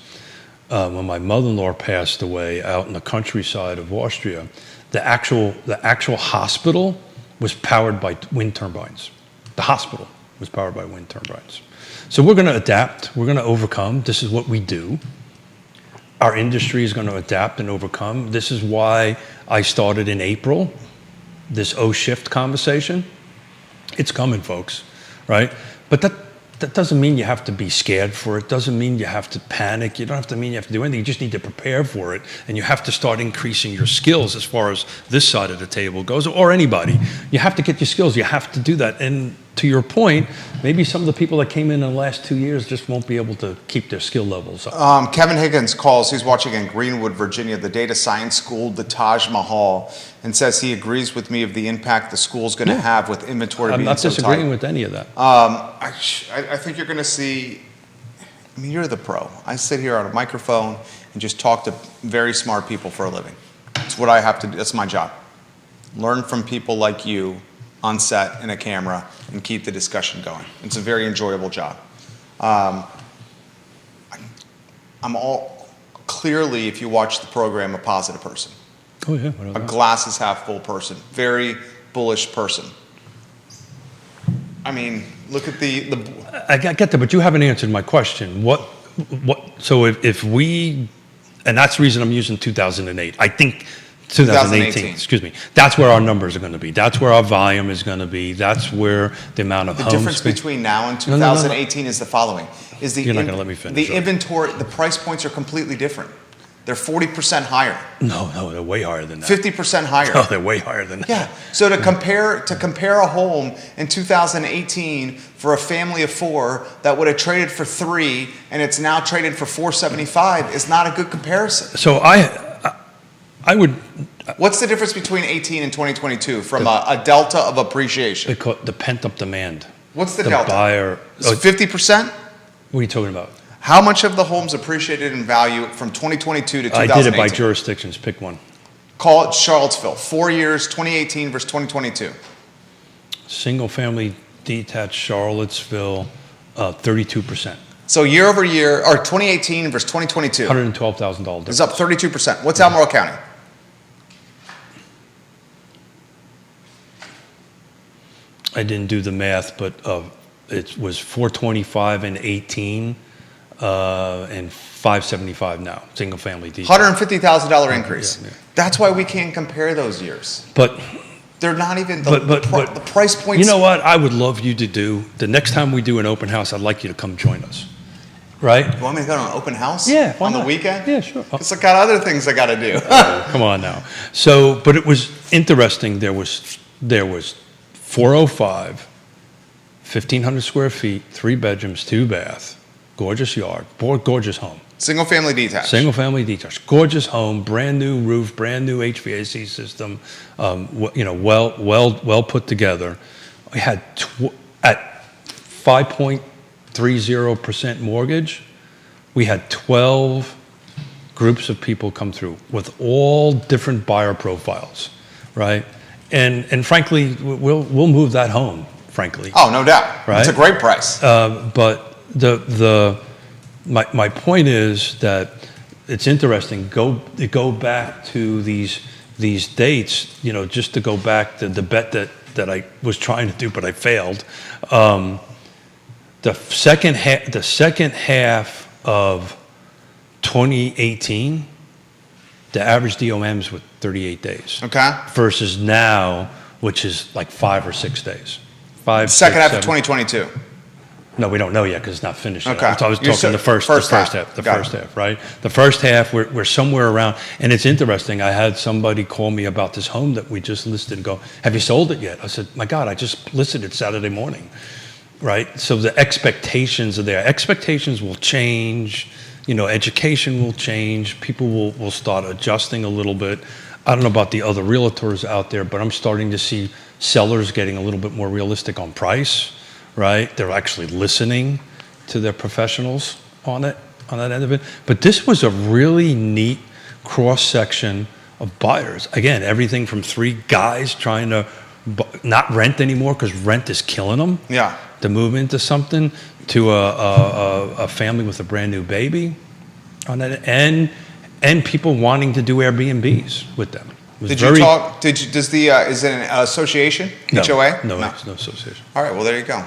Speaker 2: When my mother-in-law passed away out in the countryside of Austria, the actual hospital was powered by wind turbines. The hospital was powered by wind turbines. So we're going to adapt. We're going to overcome. This is what we do. Our industry is going to adapt and overcome. This is why I started in April this O-shift conversation. It's coming, folks, right? But that doesn't mean you have to be scared for it. Doesn't mean you have to panic. You don't have to mean you have to do anything. You just need to prepare for it. And you have to start increasing your skills as far as this side of the table goes, or anybody. You have to get your skills. You have to do that. And to your point, maybe some of the people that came in the last 2 years just won't be able to keep their skill levels up.
Speaker 1: Kevin Higgins calls. He's watching in Greenwood, Virginia, the data science school, the Taj Mahal, and says he agrees with me of the impact the school's going to have with inventory being so tight.
Speaker 2: I'm not disagreeing with any of that.
Speaker 1: I think you're going to see, you're the pro. I sit here on a microphone and just talk to very smart people for a living. It's what I have to do. That's my job. Learn from people like you on set and a camera and keep the discussion going. It's a very enjoyable job. I'm all clearly, if you watch the program, a positive person.
Speaker 2: Oh yeah,
Speaker 1: a glass is half full person, very bullish person. Look at the.
Speaker 2: I get that, but you haven't answered my question. So if we, and that's the reason I'm using 2008. I think 2018. Excuse me. That's where our numbers are going to be. That's where our volume is going to be. That's where the amount of
Speaker 1: the
Speaker 2: homes.
Speaker 1: The difference between now and 2018 is the following:
Speaker 2: You're not going to let me finish.
Speaker 1: The inventory, the price points are completely different. they're 40% higher,
Speaker 2: No, they're way higher than that.
Speaker 1: 50% higher.
Speaker 2: No, they're way higher than that.
Speaker 1: Yeah. So to compare a home in 2018 for a family of 4 that would have traded for 3 and it's now traded for 475 is not a good comparison.
Speaker 2: So I would.
Speaker 1: What's the difference between 18 and 2022 from a delta of appreciation?
Speaker 2: They call it the pent-up demand.
Speaker 1: What's the
Speaker 2: The
Speaker 1: delta?
Speaker 2: buyer.
Speaker 1: Is it 50%?
Speaker 2: What are you talking about?
Speaker 1: How much of the homes appreciated in value from 2022 to 2018?
Speaker 2: I did it by jurisdictions. Pick one.
Speaker 1: Call it Charlottesville. 4 years, 2018 versus 2022.
Speaker 2: Single-family detached Charlottesville, 32%.
Speaker 1: So year over year, or 2018 versus 2022,
Speaker 2: $112,000
Speaker 1: is up 32%. What's Albemarle County?
Speaker 2: I didn't do the math, but it was 425 in 18 and 575 now. Single family detached.
Speaker 1: $150,000 increase.
Speaker 2: Yeah.
Speaker 1: That's why we can't compare those years.
Speaker 2: But
Speaker 1: They're not even
Speaker 2: but
Speaker 1: the price points.
Speaker 2: you know what? I would love you to do the next time we do an open house. I'd like you to come join us. Right?
Speaker 1: You want me to go to an open house?
Speaker 2: Yeah. why
Speaker 1: On the
Speaker 2: not?
Speaker 1: weekend?
Speaker 2: Yeah, sure.
Speaker 1: Because I got other things I got to do.
Speaker 2: Come on now. So, but it was interesting. There was 405, 1,500 square feet, 3 bedrooms, 2 bath, gorgeous yard, gorgeous home.
Speaker 1: Single family detached.
Speaker 2: Single family detached, gorgeous home, brand new roof, brand new HVAC system, well put together. We had at 5.30% mortgage, we had 12 groups of people come through with all different buyer profiles, right? And frankly, we'll move that home. Frankly,
Speaker 1: Oh, no doubt.
Speaker 2: Right?
Speaker 1: It's a great price.
Speaker 2: but my point is that it's interesting. Go back to these dates. Just to go back to the bet that I was trying to do, but I failed. The second half of 2018, the average DOMs were 38 days.
Speaker 1: Okay.
Speaker 2: Versus now, which is like 5 or 6 days. 5,
Speaker 1: Second
Speaker 2: 6,
Speaker 1: half of
Speaker 2: 7.
Speaker 1: 2022.
Speaker 2: No, we don't know yet because it's not finished yet.
Speaker 1: Okay.
Speaker 2: I was
Speaker 1: You
Speaker 2: talking
Speaker 1: said
Speaker 2: the first
Speaker 1: half.
Speaker 2: half. The
Speaker 1: Got
Speaker 2: first
Speaker 1: it.
Speaker 2: half, right? The first half, we're somewhere around, and it's interesting. I had somebody call me about this home that we just listed and go, "Have you sold it yet?" I said, "My God, I just listed it Saturday morning." Right? So the expectations are there. Expectations will change. Education will change. People will start adjusting a little bit. I don't know about the other realtors out there, but I'm starting to see sellers getting a little bit more realistic on price, right? They're actually listening to their professionals on that end of it. But this was a really neat cross-section of buyers. Again, everything from 3 guys trying to not rent anymore because rent is killing them.
Speaker 1: Yeah.
Speaker 2: To move into something, to a family with a brand new baby on that, and people wanting to do Airbnbs with them. It was
Speaker 1: Did you talk? Is it an association?
Speaker 2: No,
Speaker 1: HOA?
Speaker 2: No, it's no association.
Speaker 1: All right. Well, there you go.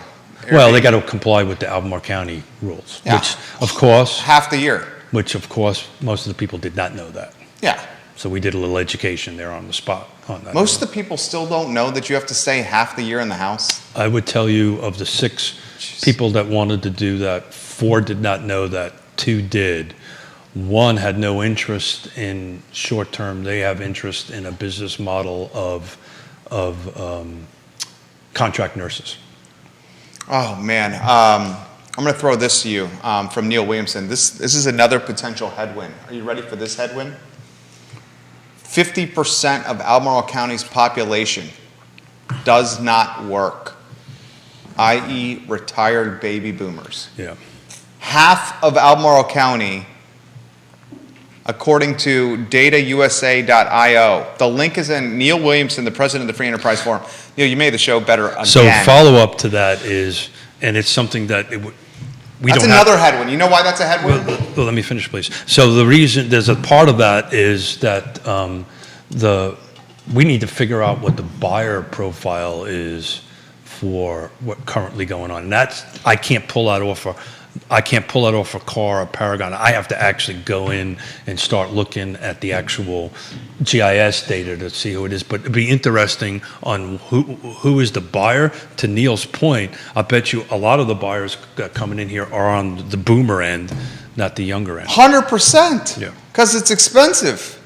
Speaker 2: Well, they
Speaker 1: Airbnb.
Speaker 2: got to comply with the Albemarle County rules,
Speaker 1: Yeah.
Speaker 2: which of course
Speaker 1: half the year.
Speaker 2: most of the people did not know that.
Speaker 1: Yeah.
Speaker 2: So we did a little education there on the spot on that.
Speaker 1: Most of the people still don't know that you have to stay half the year in the house.
Speaker 2: I would tell you of the 6 people that wanted to do that, 4 did not know that, 2 did. 1 had no interest in short term. They have interest in a business model of contract nurses.
Speaker 1: Oh man, I'm going to throw this to you from Neil Williamson. This is another potential headwind. Are you ready for this headwind? 50% of Albemarle County's population does not work, i.e., retired baby boomers.
Speaker 2: Yeah.
Speaker 1: Half of Albemarle County, according to datausa.io. The link is in Neil Williamson, the president of the Free Enterprise Forum. Neil, you made the show better again.
Speaker 2: So follow up to that is, and it's something that we
Speaker 1: That's
Speaker 2: don't
Speaker 1: another headwind. You know why that's a headwind?
Speaker 2: Well, let me finish, please. So the reason there's a part of that is that we need to figure out what the buyer profile is for what currently going on, and I can't pull that off a car or Paragon. I have to actually go in and start looking at the actual GIS data to see who it is. But it'd be interesting on who is the buyer. To Neil's point, I bet you a lot of the buyers coming in here are on the boomer end, not the younger end.
Speaker 1: 100%.
Speaker 2: Yeah.
Speaker 1: Because it's expensive.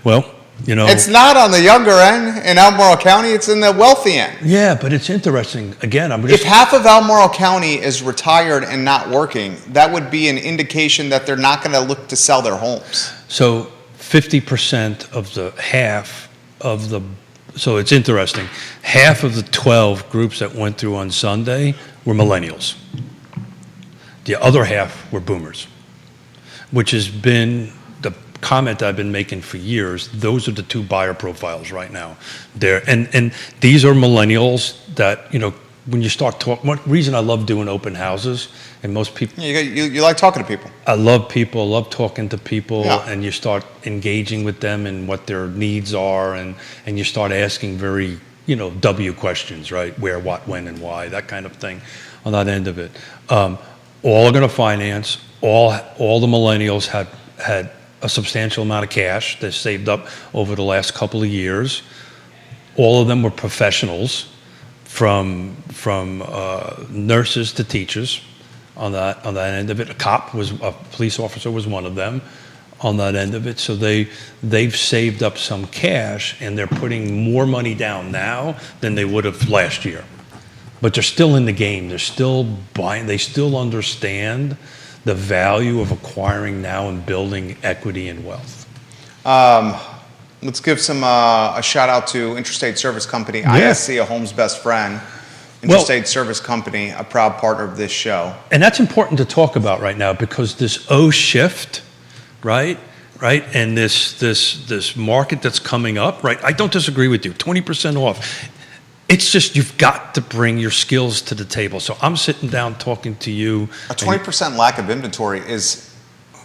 Speaker 2: Well, you know.
Speaker 1: It's not on the younger end in Albemarle County, it's in the wealthy end.
Speaker 2: Yeah, but it's interesting. Again,
Speaker 1: If half of Albemarle County is retired and not working, that would be an indication that they're not going to look to sell their homes.
Speaker 2: So 50% of so it's interesting. Half of the 12 groups that went through on Sunday were millennials. The other half were boomers, which has been the comment I've been making for years. Those are the two buyer profiles right now. And these are millennials that, you know, when you start talking, one reason I love doing open houses, and most people.
Speaker 1: You like talking to people.
Speaker 2: I love people, I love talking to people,
Speaker 1: Yeah.
Speaker 2: and you start engaging with them and what their needs are, and you start asking very, you know, W questions, right? Where, what, when, and why, that kind of thing on that end of it. All are going to finance. All the millennials had a substantial amount of cash they saved up over the last couple of years. All of them were professionals, from nurses to teachers on that end of it. A police officer was one of them on that end of it. So they've saved up some cash, and they're putting more money down now than they would have last year. But they're still in the game. They're still buying. They still understand the value of acquiring now and building equity and wealth.
Speaker 1: Let's give a shout out to Interstate Service Company,
Speaker 2: Yeah.
Speaker 1: ISC, a home's best friend. Interstate Service Company, a proud partner of this show.
Speaker 2: And that's important to talk about right now, because this shift, right? And this market that's coming up, right? I don't disagree with you. 20% off. It's just you've got to bring your skills to the table. So I'm sitting down talking to you.
Speaker 1: A 20% lack of inventory is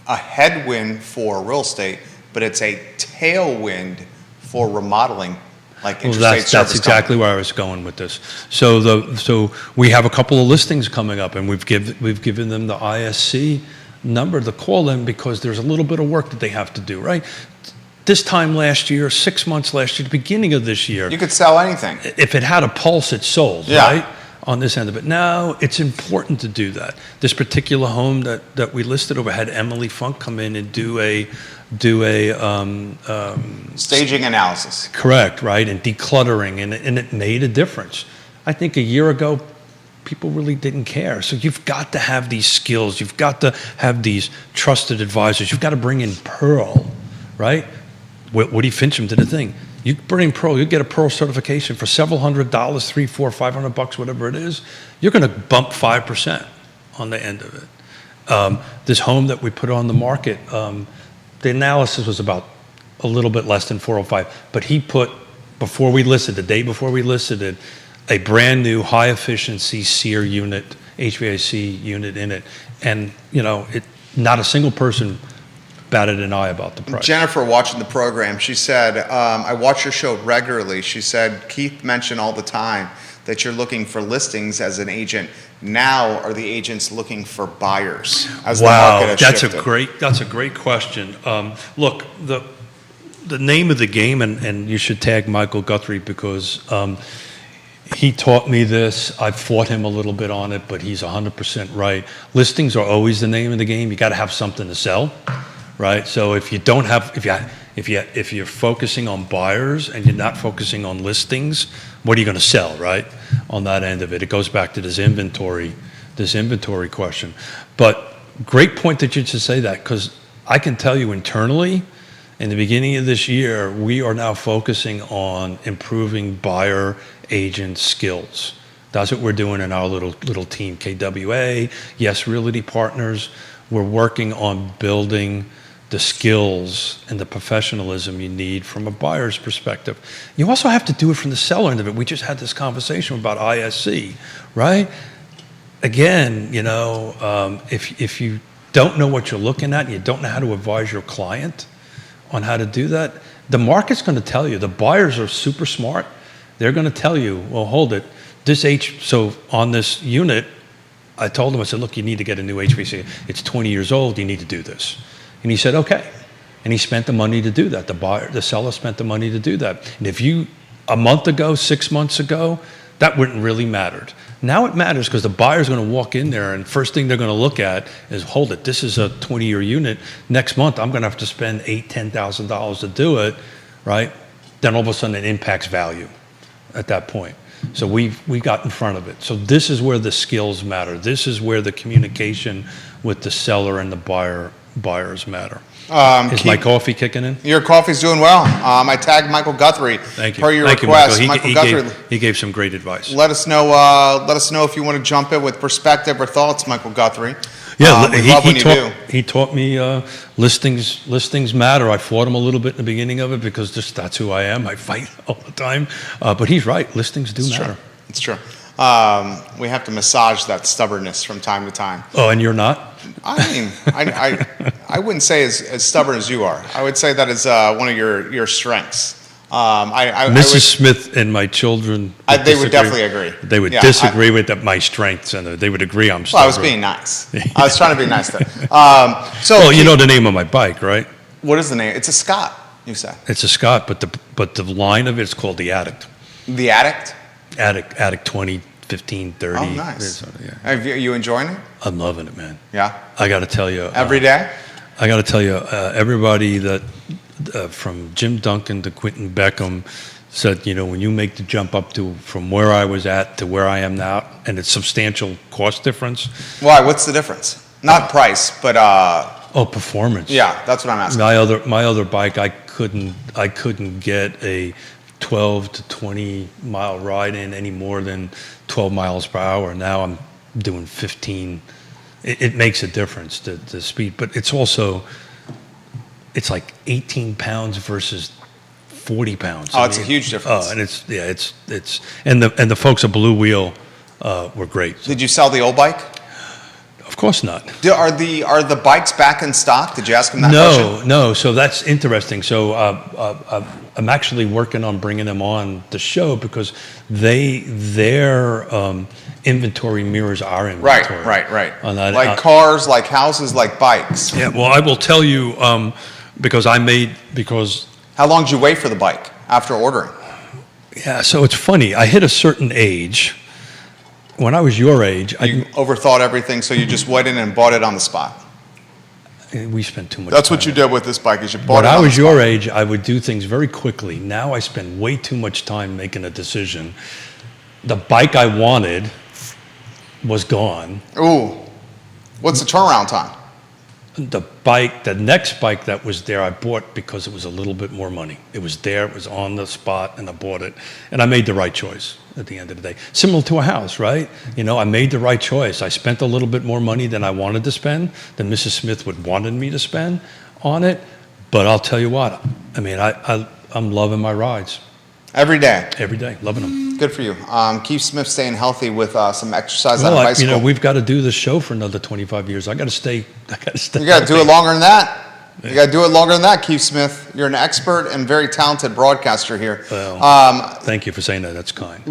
Speaker 1: a headwind for real estate, but it's a tailwind for remodeling, like Interstate Service
Speaker 2: That's exactly where I was going with this. So we have a couple of listings coming up, and we've given them the ISC number to call them, because there's a little bit of work that they have to do, right? This time last year, 6 months last year, the beginning of this year,
Speaker 1: You could sell anything.
Speaker 2: if it had a pulse, it sold,
Speaker 1: Yeah.
Speaker 2: right? On this end of it. Now, it's important to do that. This particular home that we listed over had Emily Funk come in and do a
Speaker 1: Staging analysis.
Speaker 2: correct, right? And decluttering, and it made a difference. I think a year ago, people really didn't care. So you've got to have these skills. You've got to have these trusted advisors. You've got to bring in Pearl, right? Woody Fincham did a thing. You bring in Pearl, you get a Pearl certification for several $100, $300, $400, $500, whatever it is. You're going to bump 5% on the end of it. This home that we put on the market, the analysis was about a little bit less than 405, but he put, the day before we listed it, a brand new high efficiency SEER unit, HVAC unit in it, and not a single person batted an eye about the price.
Speaker 1: Jennifer, watching the program, she said, I watch your show regularly. She said, Keith mentioned all the time that you're looking for listings as an agent. Now are the agents looking for buyers as the market has shifted?
Speaker 2: That's a great question. Look, the name of the game, and you should tag Michael Guthrie, because he taught me this. I fought him a little bit on it, but he's 100% right. Listings are always the name of the game. You got to have something to sell, right? So if you're focusing on buyers and you're not focusing on listings, what are you going to sell, right? On that end of it, it goes back to this inventory question. But great point that you just say that, because I can tell you internally, in the beginning of this year, we are now focusing on improving buyer agent skills. That's what we're doing in our little team, KWA, Yes Realty Partners. We're working on building the skills and the professionalism you need from a buyer's perspective. You also have to do it from the seller end of it. We just had this conversation about ISC, right? Again, if you don't know what you're looking at, and you don't know how to advise your client on how to do that, the market's going to tell you. The buyers are super smart. They're going to tell you, well, hold it. So on this unit, I told him, I said, look, you need to get a new HVAC. It's 20 years old. You need to do this. And he said, okay. And he spent the money to do that. The seller spent the money to do that. And if a month ago, 6 months ago, that wouldn't really mattered. Now it matters because the buyer's going to walk in there, and first thing they're going to look at is, hold it, this is a 20-year unit. Next month, I'm going to have to spend $8,000-$10,000 to do it, right? Then all of a sudden it impacts value at that point. So we got in front of it. So this is where the skills matter. This is where the communication with the seller and the buyers matter. Is my coffee kicking in?
Speaker 1: Your coffee's doing well. I tagged Michael Guthrie.
Speaker 2: Thank you.
Speaker 1: Per your
Speaker 2: Thank
Speaker 1: request.
Speaker 2: you,
Speaker 1: Michael Guthrie,
Speaker 2: he gave some great advice.
Speaker 1: let us know if you want to jump in with perspective or thoughts, Michael Guthrie.
Speaker 2: Yeah,
Speaker 1: we love when you do.
Speaker 2: he taught me listings matter. I fought him a little bit in the beginning of it because that's who I am. I fight all the time. But he's right. Listings do matter.
Speaker 1: It's true. We have to massage that stubbornness from time to time.
Speaker 2: Oh, and you're not?
Speaker 1: I mean, I wouldn't say as stubborn as you are. I would say that is one of your strengths.
Speaker 2: Mrs. Smith and my children.
Speaker 1: They would definitely agree.
Speaker 2: They would disagree with my strengths, and they would agree I'm stubborn.
Speaker 1: Well, I was being nice. I was trying to be nice there.
Speaker 2: Well, you know the name of my bike, right?
Speaker 1: What is the name? It's a Scott, you said.
Speaker 2: It's a Scott, but the line of it's called the Addict.
Speaker 1: The Addict?
Speaker 2: Addict 20, 15, 30.
Speaker 1: Oh, nice.
Speaker 2: Yeah.
Speaker 1: Are you enjoying it?
Speaker 2: I'm loving it, man.
Speaker 1: Yeah?
Speaker 2: I got to tell you.
Speaker 1: Every day?
Speaker 2: I got to tell you, everybody that, from Jim Duncan to Quentin Beckham, said, when you make the jump up from where I was at to where I am now, and it's substantial cost difference.
Speaker 1: Why? What's the difference? Not price, but
Speaker 2: performance.
Speaker 1: Yeah, that's what I'm asking.
Speaker 2: My other bike, I couldn't get a 12 to 20 mile ride in any more than 12 miles per hour. Now I'm doing 15. It makes a difference, the speed, but it's also, it's like 18 pounds versus 40 pounds.
Speaker 1: Oh, it's a huge difference.
Speaker 2: Oh, and it's and the folks at Blue Wheel were great.
Speaker 1: Did you sell the old bike?
Speaker 2: Of course not.
Speaker 1: Are the bikes back in stock? Did you ask them that question?
Speaker 2: No. So that's interesting. So I'm actually working on bringing them on the show because their inventory mirrors our inventory.
Speaker 1: Right. Like cars, like houses, like bikes.
Speaker 2: Yeah. Well, I will tell you because
Speaker 1: How long did you wait for the bike after ordering?
Speaker 2: Yeah. So it's funny. I hit a certain age. When I was your age,
Speaker 1: you overthought everything, so you just went in and bought it on the spot.
Speaker 2: We spent too much
Speaker 1: That's
Speaker 2: time.
Speaker 1: what you did with this bike, is you bought it
Speaker 2: When
Speaker 1: on
Speaker 2: I
Speaker 1: the
Speaker 2: was
Speaker 1: spot.
Speaker 2: your age, I would do things very quickly. Now I spend way too much time making a decision. The bike I wanted was gone.
Speaker 1: Ooh. What's the turnaround time?
Speaker 2: The next bike that was there, I bought because it was a little bit more money. It was there, it was on the spot, and I bought it. And I made the right choice at the end of the day. Similar to a house, right? I made the right choice. I spent a little bit more money than I wanted to spend, than Mrs. Smith wanted me to spend on it. But I'll tell you what, I mean, I'm loving my rides.
Speaker 1: Every day?
Speaker 2: Every day, loving them.
Speaker 1: Good for you. Keith Smith staying healthy with some exercise on a bicycle.
Speaker 2: We've got to do this show for another 25 years. I got to stay.
Speaker 1: You got to do it longer than that. You got to do it longer than that, Keith Smith. You're an expert and very talented broadcaster here.
Speaker 2: Well, thank you for saying that. That's kind.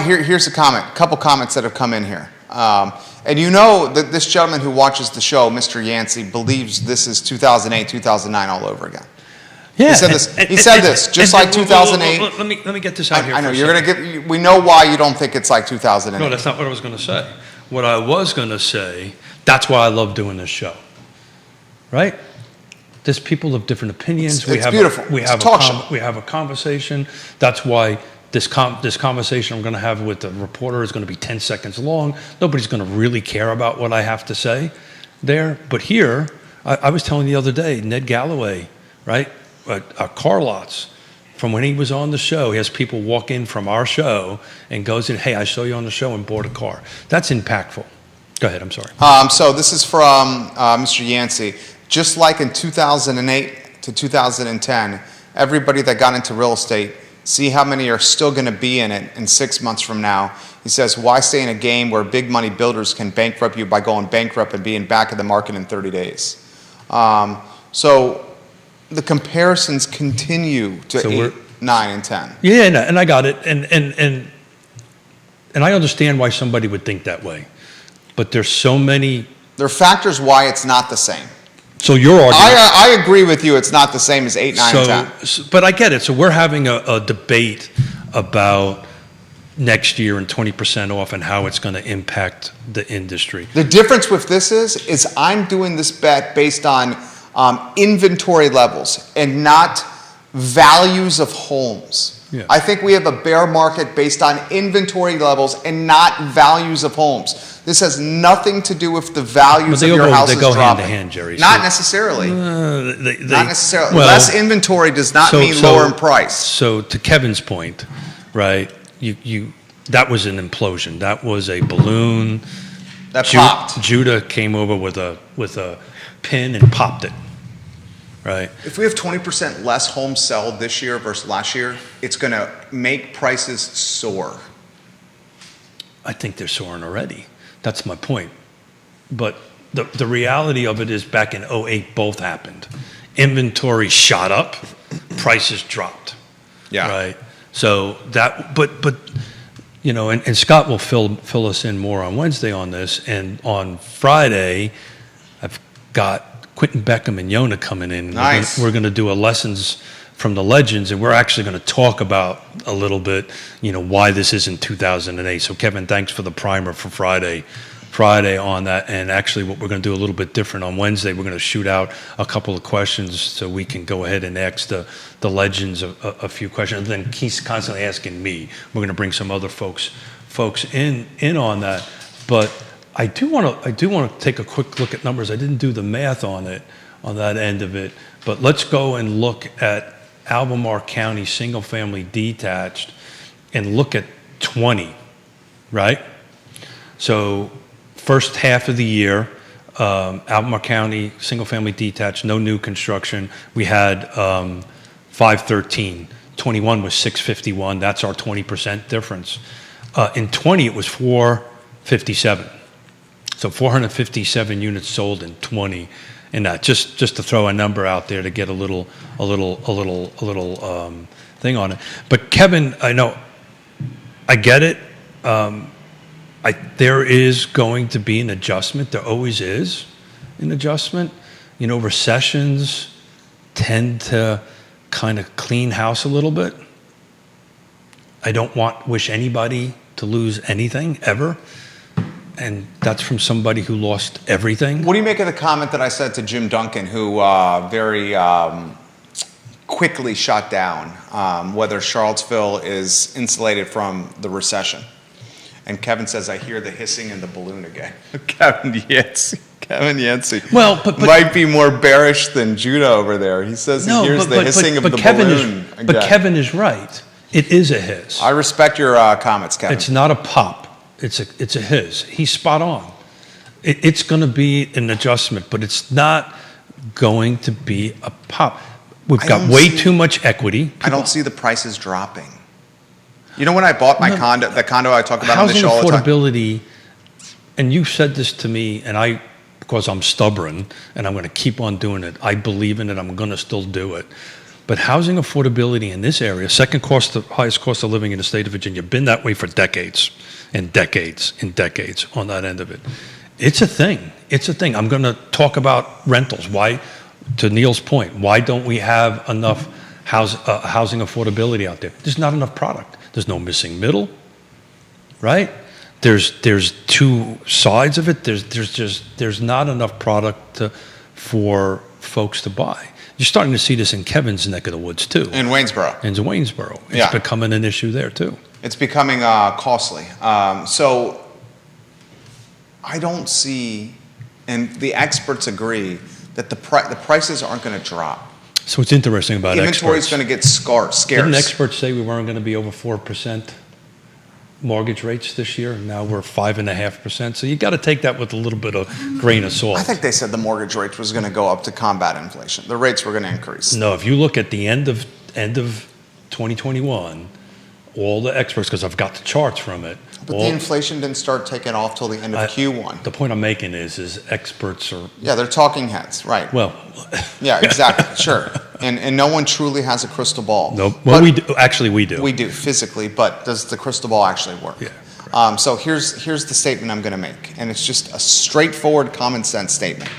Speaker 1: Here's a couple comments that have come in here. And that this gentleman who watches the show, Mr. Yancey, believes this is 2008, 2009 all over again.
Speaker 2: Yeah,
Speaker 1: he said this, just like 2008.
Speaker 2: Let me get this out here.
Speaker 1: I know you're going to we know why you don't think it's like 2008.
Speaker 2: No, that's not what I was going to say. What I was going to say, that's why I love doing this show. Right? There's people of different opinions.
Speaker 1: It's beautiful.
Speaker 2: We have a conversation. That's why this conversation I'm going to have with the reporter is going to be 10 seconds long. Nobody's going to really care about what I have to say there. But here, I was telling you the other day, Ned Galloway, right? Car lots. From when he was on the show, he has people walk in from our show and goes in, hey, I saw you on the show and bought a car. That's impactful. Go ahead, I'm sorry.
Speaker 1: So this is from Mr. Yancey. Just like in 2008 to 2010, everybody that got into real estate, see how many are still going to be in it in 6 months from now. He says, why stay in a game where big money builders can bankrupt you by going bankrupt and being back in the market in 30 days? So the comparisons continue to 8, 9, and 10.
Speaker 2: Yeah, and I got it. And I understand why somebody would think that way. But there's so many...
Speaker 1: There are factors why it's not the same.
Speaker 2: So your argument...
Speaker 1: I agree with you. It's not the same as 8, 9, and 10.
Speaker 2: But I get it. So we're having a debate about next year and 20% off and how it's going to impact the industry.
Speaker 1: The difference with this is I'm doing this bet based on inventory levels and not values of homes.
Speaker 2: Yeah.
Speaker 1: I think we have a bear market based on inventory levels and not values of homes. This has nothing to do with the values
Speaker 2: But
Speaker 1: of your house
Speaker 2: they
Speaker 1: is
Speaker 2: go hand
Speaker 1: dropping.
Speaker 2: to hand, Jerry.
Speaker 1: Not
Speaker 2: So-
Speaker 1: necessarily.
Speaker 2: Not
Speaker 1: Not necessarily. Less inventory does not mean lower in price.
Speaker 2: So to Kevin's point, right? You that was an implosion. That was a balloon.
Speaker 1: That popped.
Speaker 2: Judah came over with a pin and popped it. Right.
Speaker 1: If we have 20% less homes sold this year versus last year, it's going to make prices soar.
Speaker 2: I think they're soaring already. That's my point. But the reality of it is back in '08, both happened. Inventory shot up, prices dropped.
Speaker 1: Yeah.
Speaker 2: Right. So that, but you know, and Scott will fill us in more on Wednesday on this. And on Friday, I've got Quentin Beckham and Yona coming in. And
Speaker 1: Nice.
Speaker 2: We're going to do a lessons from the legends, and we're actually going to talk about a little bit, you know, why this isn't 2008. So Kevin, thanks for the primer for Friday on that. And actually what we're going to do a little bit different on Wednesday, we're going to shoot out a couple of questions so we can go ahead and ask the legends a few questions. And then he's constantly asking me. We're going to bring some other folks in on that. But I do want to take a quick look at numbers. I didn't do the math on it, on that end of it. But let's go and look at Albemarle County single-family detached and look at 20, right? So first half of the year, Albemarle County single-family detached, no new construction. We had 513. 21 was 651. That's our 20% difference. In 20, it was 457. So 457 units sold in 20, and that just to throw a number out there to get a little thing on it. But Kevin, I know, I get it. There is going to be an adjustment. There always is an adjustment. You know, recessions tend to kind of clean house a little bit. I don't wish anybody to lose anything ever. And that's from somebody who lost everything.
Speaker 1: What do you make of the comment that I said to Jim Duncan, who very quickly shot down whether Charlottesville is insulated from the recession? And Kevin says, I hear the hissing in the balloon again. Kevin Yancey
Speaker 2: Well,
Speaker 1: might be more bearish than Judah over there. He says he hears the hissing of the balloon again.
Speaker 2: But Kevin is right. It is a hiss.
Speaker 1: I respect your comments, Kevin.
Speaker 2: It's not a pop. It's a hiss. He's spot on. It's going to be an adjustment, but it's not going to be a pop. We've got way too much equity.
Speaker 1: I don't see the prices dropping. You know, when I bought my condo, the condo I talk about on the show all the time.
Speaker 2: Housing affordability, and you said this to me, and because I'm stubborn, and I'm going to keep on doing it, I believe in it, I'm going to still do it. But housing affordability in this area, highest cost of living in the state of Virginia, been that way for decades and decades and decades on that end of it. It's a thing. It's a thing. I'm going to talk about rentals. Why, to Neil's point, why don't we have enough housing affordability out there? There's not enough product. There's no missing middle, right? There's two sides of it. There's not enough product for folks to buy. You're starting to see this in Kevin's neck of the woods too.
Speaker 1: In Waynesboro.
Speaker 2: It's becoming an issue there too.
Speaker 1: It's becoming costly. So I don't see, and the experts agree, that the prices aren't going to drop.
Speaker 2: So what's interesting about
Speaker 1: inventory is
Speaker 2: experts,
Speaker 1: going to get scarce.
Speaker 2: didn't experts say we weren't going to be over 4% mortgage rates this year? Now we're 5.5%. So you got to take that with a little bit of grain of salt.
Speaker 1: I think they said the mortgage rate was going to go up to combat inflation. The rates were going to increase.
Speaker 2: No, if you look at the end of 2021, all the experts, because I've got the charts from it.
Speaker 1: But the inflation didn't start taking off till the end of Q1.
Speaker 2: The point I'm making is experts are...
Speaker 1: Yeah, they're talking heads, right.
Speaker 2: Well...
Speaker 1: Yeah, exactly, sure. And no one truly has a crystal ball.
Speaker 2: No, well, we do. Actually, we do.
Speaker 1: We do, physically, but does the crystal ball actually work?
Speaker 2: Yeah.
Speaker 1: So here's the statement I'm going to make, and it's just a straightforward, common sense statement.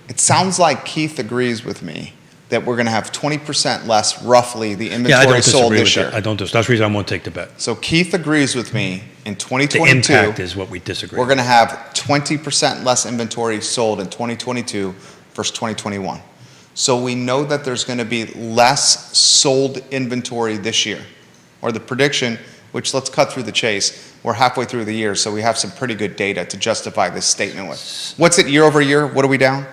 Speaker 1: It sounds like Keith agrees with me that we're going to have 20% less, roughly, the
Speaker 2: Yeah, I
Speaker 1: inventory
Speaker 2: don't
Speaker 1: sold
Speaker 2: disagree
Speaker 1: this
Speaker 2: with
Speaker 1: year.
Speaker 2: that. I don't disagree. That's the reason I won't take the bet.
Speaker 1: So Keith agrees with me. In
Speaker 2: The
Speaker 1: 2022,
Speaker 2: impact is what we disagree.
Speaker 1: we're going to have 20% less inventory sold in 2022 versus 2021. So we know that there's going to be less sold inventory this year. Or the prediction, which let's cut through the chase, we're halfway through the year, so we have some pretty good data to justify this statement with. What's it year over year? What are we down?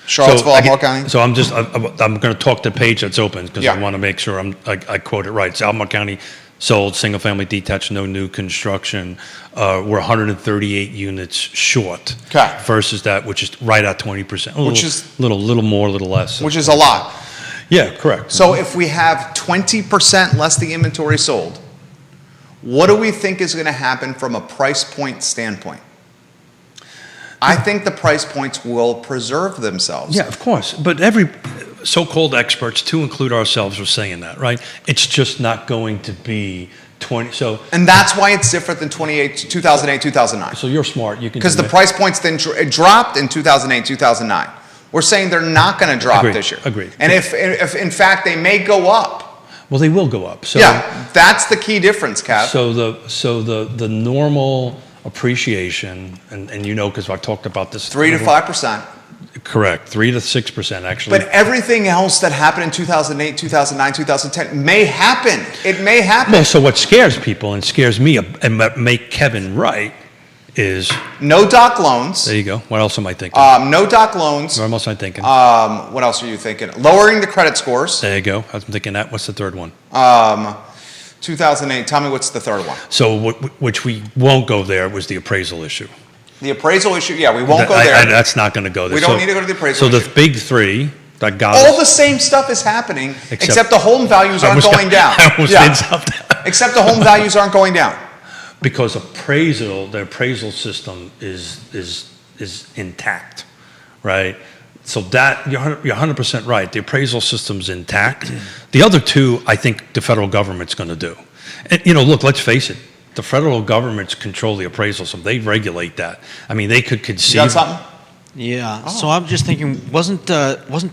Speaker 1: Charlottesville, Albemarle County?
Speaker 2: So I'm going to talk the page that's open because I
Speaker 1: Yeah.
Speaker 2: want to make sure I quote it right. So Albemarle County sold single-family detached, no new construction. We're 138 units short.
Speaker 1: Okay.
Speaker 2: Versus that, which is right at 20%.
Speaker 1: Which is-
Speaker 2: little more, a little less.
Speaker 1: Which is a lot.
Speaker 2: Yeah, correct.
Speaker 1: So if we have 20% less the inventory sold, what do we think is going to happen from a price point standpoint? I think the price points will preserve themselves.
Speaker 2: Yeah, of course. But every so-called experts, to include ourselves, are saying that, right? It's just not going to be 20. So
Speaker 1: And that's why it's different than 2008, 2009.
Speaker 2: so you're smart. You can
Speaker 1: Because
Speaker 2: do
Speaker 1: the
Speaker 2: it.
Speaker 1: price points then it dropped in 2008, 2009. We're saying they're not going to drop
Speaker 2: Agreed,
Speaker 1: this year.
Speaker 2: agreed.
Speaker 1: And if in fact they may go up.
Speaker 2: Well, they will go up. So
Speaker 1: Yeah, that's the key difference, Cav.
Speaker 2: So the normal appreciation, and you know, because I've talked about this.
Speaker 1: 3 to 5%.
Speaker 2: Correct, 3 to 6% actually.
Speaker 1: But everything else that happened in 2008, 2009, 2010 may happen. It may happen.
Speaker 2: Well, so what scares people and scares me and make Kevin right is,
Speaker 1: No doc loans.
Speaker 2: there you go. What else am I thinking?
Speaker 1: No doc loans.
Speaker 2: what else am I thinking?
Speaker 1: What else are you thinking? Lowering the credit scores.
Speaker 2: There you go. I'm thinking that. What's the third one?
Speaker 1: 2008. Tell me what's the third one.
Speaker 2: So which we won't go there was the appraisal issue.
Speaker 1: The appraisal issue. Yeah, we won't go
Speaker 2: I-
Speaker 1: there.
Speaker 2: that's not going to go there.
Speaker 1: We don't
Speaker 2: So-
Speaker 1: need to go to the appraisal
Speaker 2: So
Speaker 1: issue.
Speaker 2: the big three that got
Speaker 1: All
Speaker 2: us-
Speaker 1: the same stuff is happening,
Speaker 2: Except-
Speaker 1: except the home values
Speaker 2: I
Speaker 1: aren't
Speaker 2: almost
Speaker 1: going
Speaker 2: got-
Speaker 1: down.
Speaker 2: I almost
Speaker 1: Yeah.
Speaker 2: did something.
Speaker 1: Except the home values aren't going down.
Speaker 2: Because the appraisal system is intact, right? So that you're 100% right. The appraisal system's intact. The other two, I think the federal government's going to do. And, look, let's face it. The federal governments control the appraisal system. They regulate that. I mean, they could
Speaker 1: You
Speaker 2: conceive.
Speaker 1: got something?
Speaker 3: Yeah. So I'm just thinking, wasn't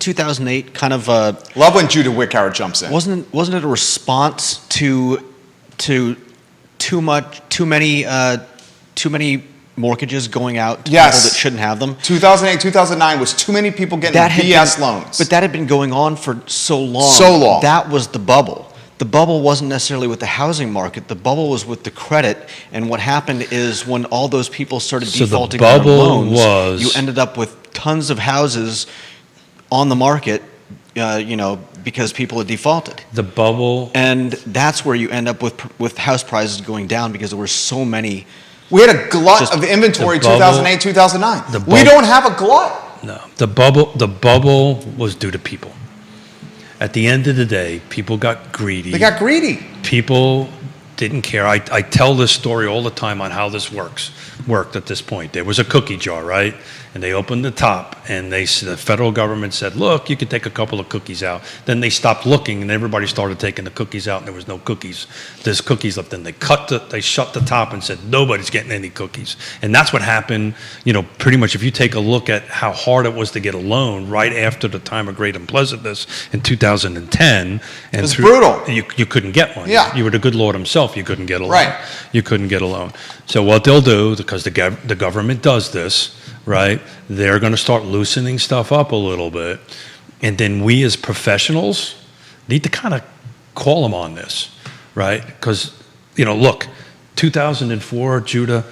Speaker 3: 2008 kind of a
Speaker 1: Love when Judah Wickhauer jumps in.
Speaker 3: wasn't it a response to too many mortgages going out to
Speaker 1: Yes.
Speaker 3: people that shouldn't have them?
Speaker 1: 2008, 2009 was too many people getting
Speaker 3: That had
Speaker 1: BS
Speaker 3: been-
Speaker 1: loans.
Speaker 3: But that had been going on for so long.
Speaker 1: So long.
Speaker 3: That was the bubble. The bubble wasn't necessarily with the housing market. The bubble was with the credit. And what happened is when all those people started
Speaker 2: So the
Speaker 3: defaulting on their
Speaker 2: bubble
Speaker 3: loans,
Speaker 2: was-
Speaker 3: you ended up with tons of houses on the market, because people had defaulted.
Speaker 2: The bubble.
Speaker 3: And that's where you end up with house prices going down because there were so many.
Speaker 1: we had a glut
Speaker 3: Just
Speaker 1: of inventory
Speaker 2: the bubble-
Speaker 1: 2008, 2009.
Speaker 2: the
Speaker 1: We
Speaker 2: bubble-
Speaker 1: don't have a glut.
Speaker 2: No, the bubble was due to people. At the end of the day, people got greedy.
Speaker 1: They got greedy.
Speaker 2: People didn't care. I tell this story all the time on how this worked at this point. There was a cookie jar, right? And they opened the top, and the federal government said, look, you can take a couple of cookies out. Then they stopped looking, and everybody started taking the cookies out, and there was no cookies. There's cookies left. Then they shut the top and said, nobody's getting any cookies. And that's what happened, pretty much if you take a look at how hard it was to get a loan right after the time of great unpleasantness in 2010. And
Speaker 1: was brutal.
Speaker 2: You couldn't get one.
Speaker 1: Yeah.
Speaker 2: You were the good Lord himself, you couldn't get a loan.
Speaker 1: Right.
Speaker 2: You couldn't get a loan. So what they'll do, because the government does this, right, they're going to start loosening stuff up a little bit. And then we as professionals need to kind of call them on this, right? Because, look, 2004, Judah,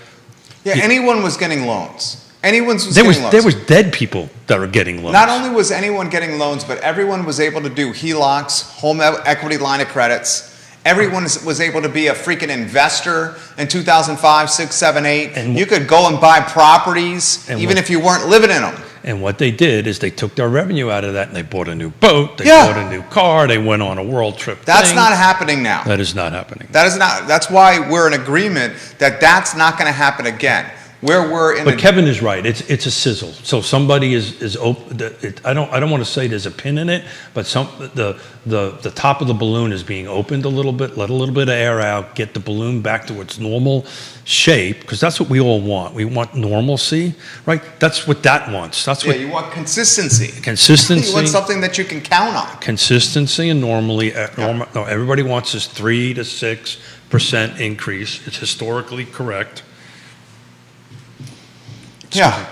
Speaker 1: Yeah, anyone was getting loans. Anyone was
Speaker 2: there
Speaker 1: getting loans.
Speaker 2: was dead people that were getting loans.
Speaker 1: Not only was anyone getting loans, but everyone was able to do HELOCs, home equity line of credits. Everyone was able to be a freaking investor in 2005, 6, 7, 8.
Speaker 2: And
Speaker 1: you could go and buy properties even if you weren't living in them.
Speaker 2: And what they did is they took their revenue out of that and they bought a new boat, they
Speaker 1: Yeah.
Speaker 2: bought a new car, they went on a world trip.
Speaker 1: That's
Speaker 2: thing.
Speaker 1: not happening now.
Speaker 2: That is not happening.
Speaker 1: That is not. That's why we're in agreement that that's not going to happen again. where we're in
Speaker 2: But Kevin is right. It's a sizzle. So somebody is open. I don't want to say there's a pin in it, but the top of the balloon is being opened a little bit. Let a little bit of air out. Get the balloon back to its normal shape, because that's what we all want. We want normalcy, right? That's what that wants. That's what
Speaker 1: you want consistency.
Speaker 2: consistency.
Speaker 1: You want something that you can count on.
Speaker 2: Consistency and no, everybody wants this 3 to 6% increase. It's historically correct.
Speaker 1: Yeah.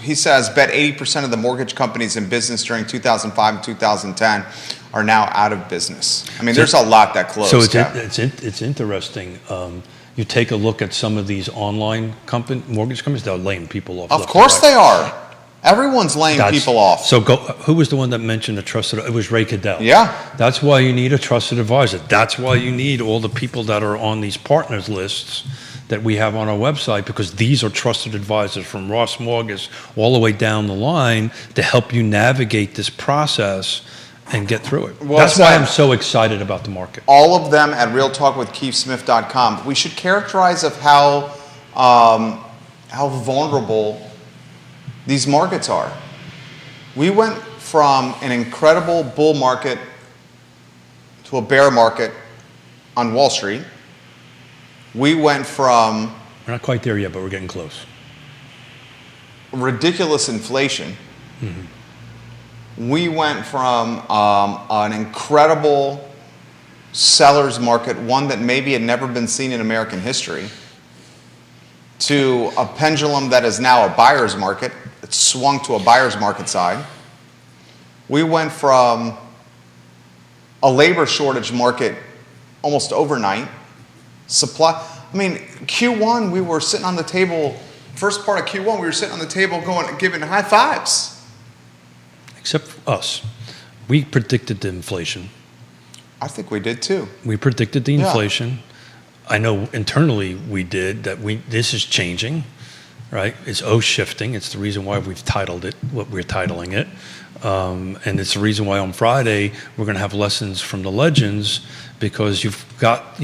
Speaker 1: He says, bet 80% of the mortgage companies in business during 2005 and 2010 are now out of business. I mean, there's a lot that closed.
Speaker 2: So
Speaker 1: Kev.
Speaker 2: it's interesting. You take a look at some of these online mortgage companies, they're laying people off.
Speaker 1: Of course they are. Everyone's laying people off.
Speaker 2: So who was the one that mentioned a trusted? It was Ray Cadell.
Speaker 1: Yeah.
Speaker 2: That's why you need a trusted advisor. That's why you need all the people that are on these partners lists that we have on our website, because these are trusted advisors from Ross Mortgage all the way down the line to help you navigate this process and get through it.
Speaker 1: Well,
Speaker 2: that's why I'm so excited about the market.
Speaker 1: All of them at realtalkwithkeithsmith.com. We should characterize of how vulnerable these markets are. We went from an incredible bull market to a bear market on Wall Street. We went from
Speaker 2: We're not quite there yet, but we're getting close.
Speaker 1: ridiculous inflation. We went from an incredible seller's market, one that maybe had never been seen in American history, to a pendulum that is now a buyer's market. It's swung to a buyer's market side. We went from a labor shortage market almost overnight. Supply, I mean, Q1, we were sitting on the table, first part of Q1, we were sitting on the table giving high fives.
Speaker 2: Except for us. We predicted the inflation.
Speaker 1: I think we did too.
Speaker 2: We predicted the
Speaker 1: Yeah.
Speaker 2: inflation. I know internally we did that. This is changing, right? It's shifting. It's the reason why we've titled it what we're titling it, and it's the reason why on Friday we're going to have lessons from the legends, because we've got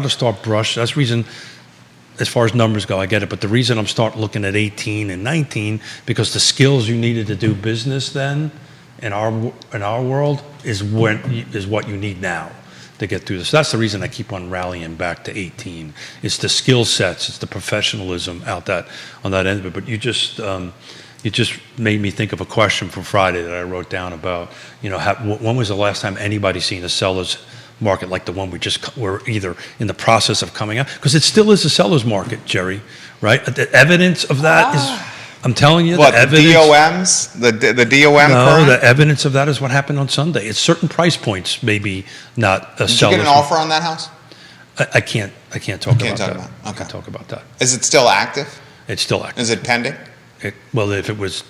Speaker 2: to start brush. That's the reason. As far as numbers go, I get it, but the reason I'm starting looking at 18 and 19, because the skills you needed to do business then in our world is what you need now to get through this. That's the reason I keep on rallying back to 18. It's the skill sets, it's the professionalism on that end of it. But you just made me think of a question from Friday that I wrote down about, when was the last time anybody seen a seller's market like the one we're either in the process of coming out, because it still is a seller's market, Jerry, right? The evidence of that is, I'm telling you,
Speaker 1: What,
Speaker 2: the evidence.
Speaker 1: DOMs? The DOM
Speaker 2: No,
Speaker 1: current?
Speaker 2: the evidence of that is what happened on Sunday. It's certain price points, maybe not a
Speaker 1: Did you
Speaker 2: seller's.
Speaker 1: get an offer on that house?
Speaker 2: I can't talk about
Speaker 1: talk
Speaker 2: that.
Speaker 1: about it.
Speaker 2: I
Speaker 1: Okay.
Speaker 2: can't talk about that.
Speaker 1: Is it still active?
Speaker 2: It's still active.
Speaker 1: Is it pending?
Speaker 2: Well, if it was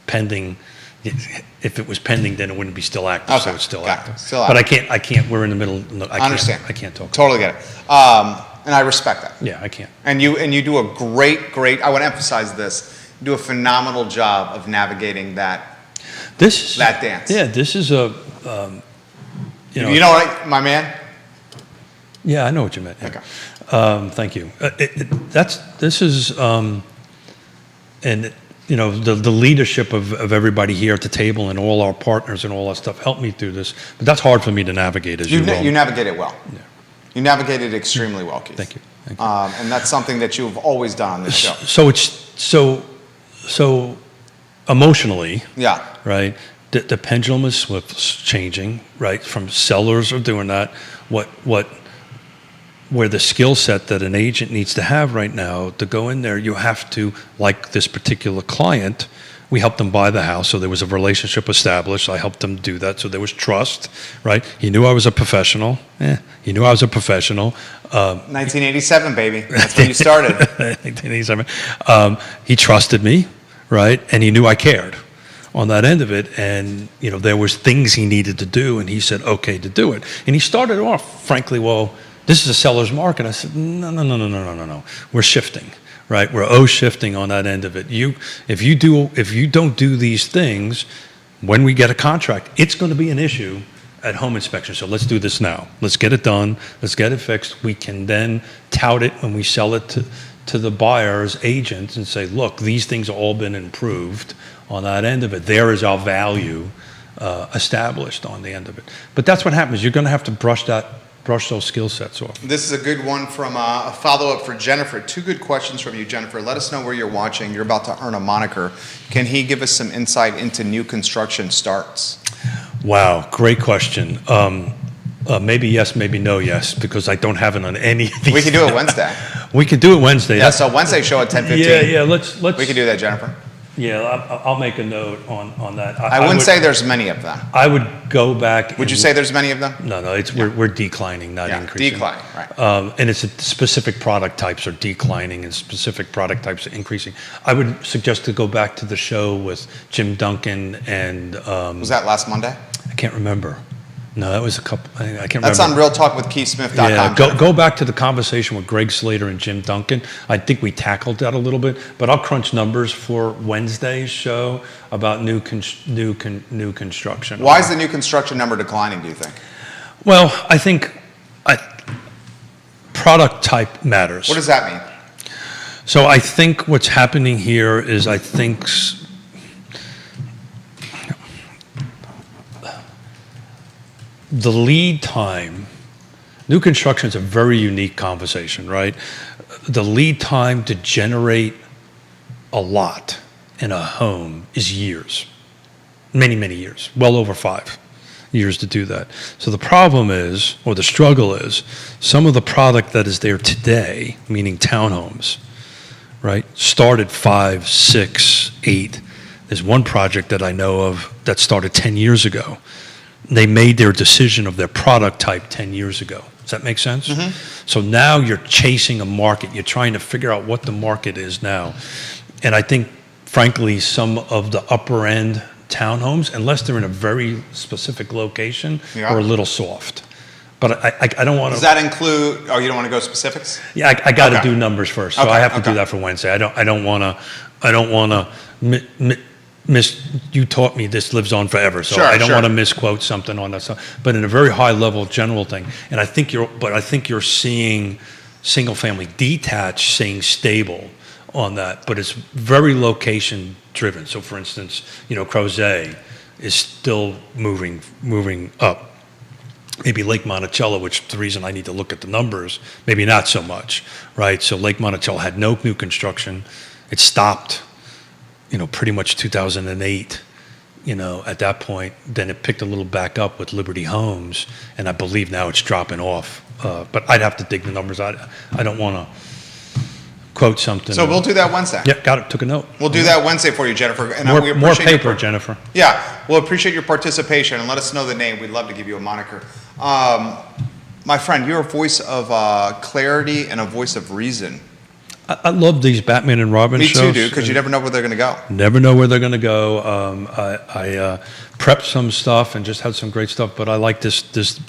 Speaker 2: pending, then it wouldn't be still active. So
Speaker 1: Okay,
Speaker 2: it's still
Speaker 1: got it.
Speaker 2: active.
Speaker 1: Still
Speaker 2: But
Speaker 1: active.
Speaker 2: I can't. We're in the middle. No,
Speaker 1: I understand.
Speaker 2: I can't talk.
Speaker 1: Totally get it. And I respect that.
Speaker 2: Yeah, I can't.
Speaker 1: And you do a great, I want to emphasize this, you do a phenomenal job of navigating that dance.
Speaker 2: Yeah, this is a.
Speaker 1: You know what, my man?
Speaker 2: Yeah, I know what you meant. Yeah.
Speaker 1: Okay.
Speaker 2: Thank you. The leadership of everybody here at the table and all our partners and all that stuff helped me through this. But that's hard for me to navigate, as you know.
Speaker 1: You navigate it well.
Speaker 2: Yeah.
Speaker 1: You navigate it extremely well, Keith.
Speaker 2: Thank you.
Speaker 1: And that's something that you've always done on this show.
Speaker 2: So it's so emotionally,
Speaker 1: Yeah.
Speaker 2: right? The pendulum is changing, right? From sellers are doing that. Where the skill set that an agent needs to have right now to go in there, you have to, like this particular client, we helped them buy the house, so there was a relationship established. I helped them do that, so there was trust, right? He knew I was a professional. He knew I was a professional.
Speaker 1: 1987, baby. That's when you started.
Speaker 2: 1987. He trusted me, right? And he knew I cared on that end of it. And, there was things he needed to do, and he said, okay, to do it. And he started off, frankly, well, this is a seller's market. I said, no. We're shifting, right? We're shifting on that end of it. If you don't do these things, when we get a contract, it's going to be an issue at home inspection. So let's do this now. Let's get it done. Let's get it fixed. We can then tout it when we sell it to the buyer's agent and say, look, these things have all been improved on that end of it. There is our value established on the end of it. But that's what happens. You're going to have to brush those skill sets off.
Speaker 1: This is a good one from a follow-up for Jennifer. 2 good questions from you, Jennifer. Let us know where you're watching. You're about to earn a moniker. Can he give us some insight into new construction starts?
Speaker 2: Wow, great question. Maybe yes, maybe no yes, because I don't have it on any of these.
Speaker 1: We can do it Wednesday.
Speaker 2: We can do it Wednesday.
Speaker 1: Yeah, so Wednesday show at 10:15.
Speaker 2: Yeah, let's.
Speaker 1: We can do that, Jennifer.
Speaker 2: Yeah, I'll make a note on that.
Speaker 1: I wouldn't say there's many of them.
Speaker 2: I would go back.
Speaker 1: Would you say there's many of them?
Speaker 2: No, we're declining, not increasing.
Speaker 1: Declining, right.
Speaker 2: And it's specific product types are declining and specific product types are increasing. I would suggest to go back to the show with Jim Duncan and.
Speaker 1: Was that last Monday?
Speaker 2: I can't remember. No, that was a couple. I can't remember.
Speaker 1: That's on realtalkwithkeithsmith.com.
Speaker 2: Yeah, go back to the conversation with Greg Slater and Jim Duncan. I think we tackled that a little bit, but I'll crunch numbers for Wednesday's show about new construction.
Speaker 1: Why is the new construction number declining, do you think?
Speaker 2: Well, I think product type matters.
Speaker 1: What does that mean?
Speaker 2: So I think what's happening here is the lead time, new construction is a very unique conversation, right? The lead time to generate a lot in a home is years, many, many years, well over 5 years to do that. So the problem is, or the struggle is, some of the product that is there today, meaning townhomes, right, started 5, 6, 8. There's one project that I know of that started 10 years ago. They made their decision of their product type 10 years ago. Does that make sense? Mm-hmm. So now you're chasing a market. You're trying to figure out what the market is now. And I think, frankly, some of the upper end townhomes, unless they're in a very specific location, are a little soft. But I don't want to.
Speaker 1: Does that include? Oh, you don't want to go specifics?
Speaker 2: Yeah, I got to do numbers first, so I have to do that for Wednesday. I don't want to. You taught me this lives on forever, so I don't want to misquote something on that stuff. But in a very high level, general thing, and I think you're seeing single family detached staying stable on that, but it's very location driven. So, for instance, Crozet is still moving up. Maybe Lake Monticello, which is the reason I need to look at the numbers, maybe not so much, right? So Lake Monticello had no new construction. It stopped, pretty much 2008, at that point. Then it picked a little back up with Liberty Homes, and I believe now it's dropping off. But I'd have to dig the numbers out. I don't want to quote something.
Speaker 1: So we'll do that Wednesday.
Speaker 2: Yeah, got it. Took a note.
Speaker 1: We'll do that Wednesday for you, Jennifer. And we
Speaker 2: more
Speaker 1: appreciate
Speaker 2: paper, Jennifer.
Speaker 1: Yeah, we'll appreciate your participation, and let us know the name. We'd love to give you a moniker. My friend, you're a voice of clarity and a voice of reason.
Speaker 2: I love these Batman and Robin shows.
Speaker 1: Me too, dude, because you never know where they're going to go.
Speaker 2: Never know where they're going to go. I prepped some stuff and just had some great stuff, but I like this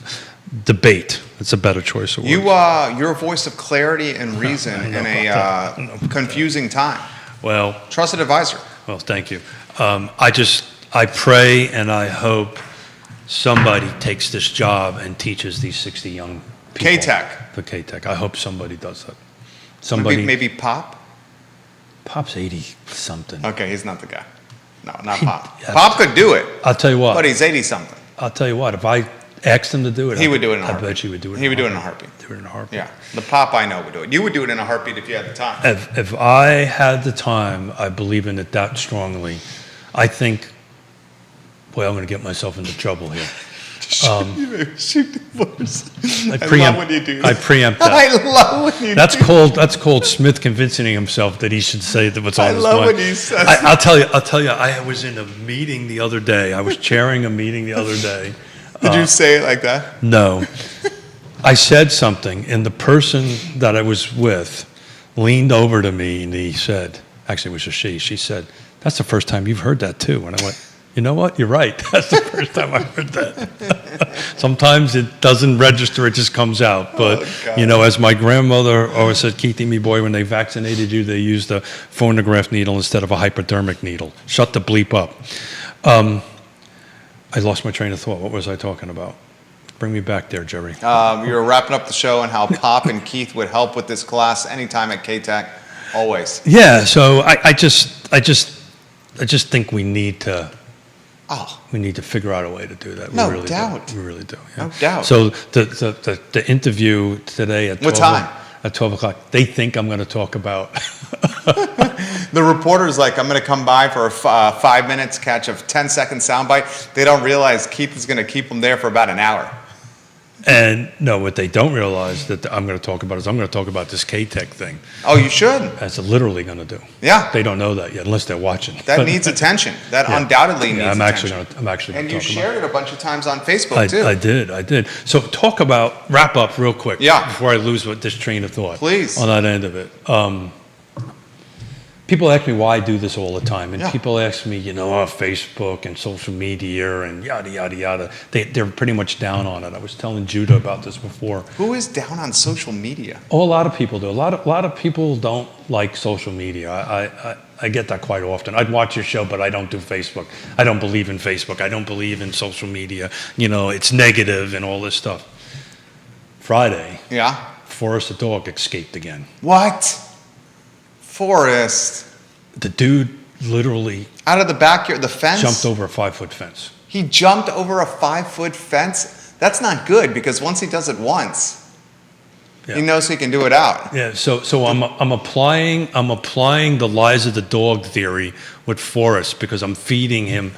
Speaker 2: debate. It's a better choice of words.
Speaker 1: You're a voice of clarity and reason in a confusing time.
Speaker 2: Well,
Speaker 1: trusted advisor.
Speaker 2: Well, thank you. I pray and I hope somebody takes this job and teaches these 60 young people.
Speaker 1: K-Tech.
Speaker 2: The K-Tech. I hope somebody does that.
Speaker 1: Maybe Pop?
Speaker 2: Pop's 80-something.
Speaker 1: Okay, he's not the guy. No, not Pop. Pop could do it.
Speaker 2: I'll tell you what.
Speaker 1: But he's 80-something.
Speaker 2: I'll tell you what. If I asked him to do it,
Speaker 1: he would do it in a heartbeat.
Speaker 2: I bet he would do it.
Speaker 1: He would do it in a heartbeat.
Speaker 2: Do it in a heartbeat.
Speaker 1: Yeah, the Pop I know would do it. You would do it in a heartbeat if you had the time.
Speaker 2: If I had the time, I believe in it that strongly. I think, boy, I'm going to get myself into trouble here.
Speaker 1: Shoot divorce.
Speaker 2: I love when you do that. I preempt that.
Speaker 1: I love when you
Speaker 2: That's called Smith convincing himself that he should say what's on his mind.
Speaker 1: I love when he says
Speaker 2: I'll tell you, I was in a meeting the other day. I was chairing a meeting the other day.
Speaker 1: Did you say it like that?
Speaker 2: No. I said something, and the person that I was with leaned over to me, and he said, actually it was a she said, "That's the first time you've heard that too." And I went, "You know what? You're right. That's the first time I heard that." Sometimes it doesn't register, it just comes out. But, as my grandmother always said, "Keithy, me boy, when they vaccinated you, they used a phonograph needle instead of a hypodermic needle. Shut the bleep up." I lost my train of thought. What was I talking about? Bring me back there, Jerry.
Speaker 1: You were wrapping up the show and how Pop and Keith would help with this class anytime at K-Tech. Always.
Speaker 2: Yeah, so I just think we need to
Speaker 1: Oh,
Speaker 2: figure out a way to do that.
Speaker 1: No
Speaker 2: we really
Speaker 1: doubt.
Speaker 2: Do. We really do. Yeah.
Speaker 1: No doubt.
Speaker 2: So the interview today at 12,
Speaker 1: What time?
Speaker 2: At 12 o'clock. They think I'm going to talk about.
Speaker 1: the reporter's like, I'm going to come by for a 5 minutes, catch a 10-second soundbite. They don't realize Keith is going to keep them there for about an hour.
Speaker 2: And no, what they don't realize that I'm going to talk about is I'm going to talk about this K-Tech thing.
Speaker 1: Oh, you should.
Speaker 2: That's literally going to do.
Speaker 1: Yeah.
Speaker 2: They don't know that yet unless they're watching.
Speaker 1: That needs attention. That
Speaker 2: Yeah.
Speaker 1: undoubtedly needs
Speaker 2: I'm
Speaker 1: attention.
Speaker 2: actually going
Speaker 1: And
Speaker 2: to
Speaker 1: you
Speaker 2: talk
Speaker 1: shared it a bunch of times on Facebook,
Speaker 2: about
Speaker 1: too.
Speaker 2: I did. So wrap up real quick.
Speaker 1: Yeah.
Speaker 2: Before I lose this train of thought.
Speaker 1: Please.
Speaker 2: On that end of it. People ask me why I do this all the time, and
Speaker 1: Yeah.
Speaker 2: people ask me, Facebook and social media and yada yada yada. They're pretty much down on it. I was telling Judah about this before.
Speaker 1: Who is down on social media?
Speaker 2: Oh, a lot of people do. A lot of people don't like social media. I get that quite often. I'd watch your show, but I don't do Facebook. I don't believe in Facebook. I don't believe in social media. It's negative and all this stuff. Friday,
Speaker 1: Yeah.
Speaker 2: Forrest the dog escaped again.
Speaker 1: What? Forrest.
Speaker 2: The dude literally
Speaker 1: Out of the backyard, the fence?
Speaker 2: jumped over a 5-foot fence.
Speaker 1: He jumped over a 5-foot fence? That's not good, because once he does it once,
Speaker 2: Yeah.
Speaker 1: he knows he can do it out.
Speaker 2: Yeah, so I'm applying the lies of the dog theory with Forrest because I'm feeding him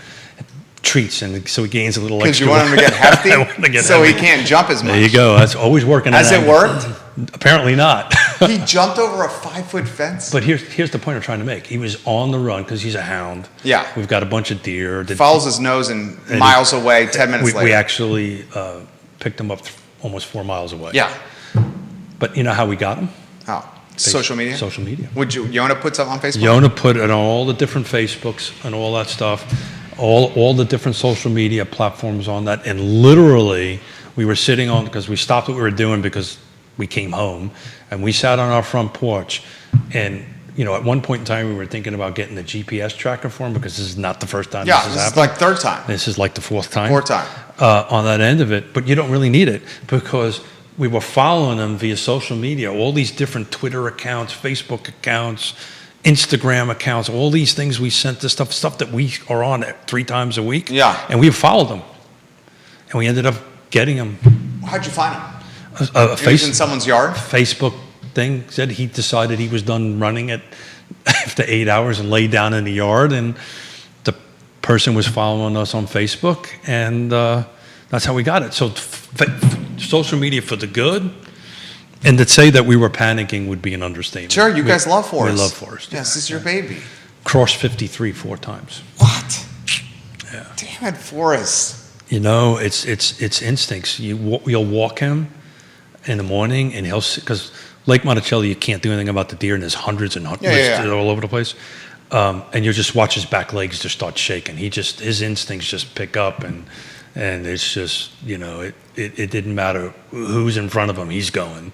Speaker 2: treats, and so he gains a little
Speaker 1: Because
Speaker 2: extra.
Speaker 1: you want him to get hefty?
Speaker 2: I want him to get
Speaker 1: so
Speaker 2: hefty.
Speaker 1: he can't jump as much.
Speaker 2: There you go. That's always working.
Speaker 1: Has
Speaker 2: at
Speaker 1: it worked?
Speaker 2: Apparently not.
Speaker 1: He jumped over a 5-foot fence?
Speaker 2: But here's the point I'm trying to make. He was on the run because he's a hound.
Speaker 1: Yeah.
Speaker 2: We've got a bunch of deer.
Speaker 1: Follows his nose and miles away, 10 minutes
Speaker 2: we
Speaker 1: later.
Speaker 2: actually picked him up almost 4 miles away.
Speaker 1: Yeah.
Speaker 2: But you know how we got him?
Speaker 1: How? Social media?
Speaker 2: Social media.
Speaker 1: Would Yona put something on Facebook?
Speaker 2: Yona put it on all the different Facebooks and all that stuff, all the different social media platforms on that, and literally we were sitting on, because we stopped what we were doing because we came home, and we sat on our front porch, and at one point in time we were thinking about getting the GPS tracker for him because this is not the first time
Speaker 1: Yeah,
Speaker 2: this has
Speaker 1: this is
Speaker 2: happened.
Speaker 1: like third time.
Speaker 2: This is like the fourth time.
Speaker 1: Fourth time.
Speaker 2: On that end of it, but you don't really need it because we were following them via social media, all these different Twitter accounts, Facebook accounts, Instagram accounts, all these things we sent this stuff that we are on 3 times a week.
Speaker 1: Yeah.
Speaker 2: And we followed them. And we ended up getting them.
Speaker 1: How'd you find him?
Speaker 2: A
Speaker 1: He was in someone's yard?
Speaker 2: Facebook thing said he decided he was done running it after 8 hours and laid down in the yard, and the person was following us on Facebook, and that's how we got it. So social media for the good, and to say that we were panicking would be an understatement.
Speaker 1: Sure, you guys love Forrest.
Speaker 2: We love Forrest.
Speaker 1: Yes, this is your baby.
Speaker 2: Crossed 53 4 times.
Speaker 1: What?
Speaker 2: Yeah.
Speaker 1: Damn it, Forrest.
Speaker 2: It's instincts. You'll walk him in the morning, and because Lake Monticello, you can't do anything about the deer, and there's hundreds and hundreds
Speaker 1: Yeah.
Speaker 2: all over the place. And you just watch his back legs just start shaking. His instincts just pick up, and it's just it didn't matter who's in front of him, he's going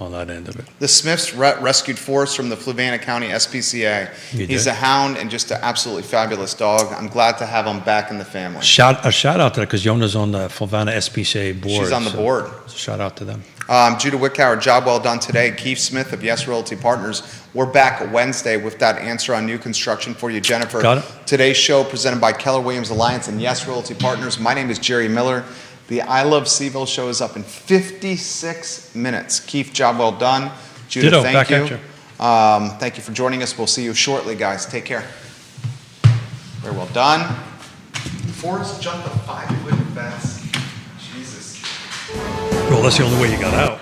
Speaker 2: on that end of it.
Speaker 1: The Smiths rescued Forrest from the Fluvanna County SPCA.
Speaker 2: You
Speaker 1: He's
Speaker 2: did?
Speaker 1: a hound and just an absolutely fabulous dog. I'm glad to have him back in the family.
Speaker 2: A shout out to that because Yona's on the Fluvanna SPCA board.
Speaker 1: She's on the board.
Speaker 2: So shout out to them.
Speaker 1: Judah Wickower, job well done today. Keith Smith of Yes Realty Partners. We're back Wednesday with that answer on new construction for you, Jennifer.
Speaker 2: Got it.
Speaker 1: Today's show presented by Keller Williams Alliance and Yes Realty Partners. My name is Jerry Miller. The I Love Seville show is up in 56 minutes. Keith, job well done. Judah,
Speaker 2: Ditto,
Speaker 1: thank
Speaker 2: back
Speaker 1: you.
Speaker 2: at you.
Speaker 1: Thank you for joining us. We'll see you shortly, guys. Take care. Very well done. Forrest jumped a 5-foot fence. Jesus.
Speaker 2: Well, that's the only way you got out.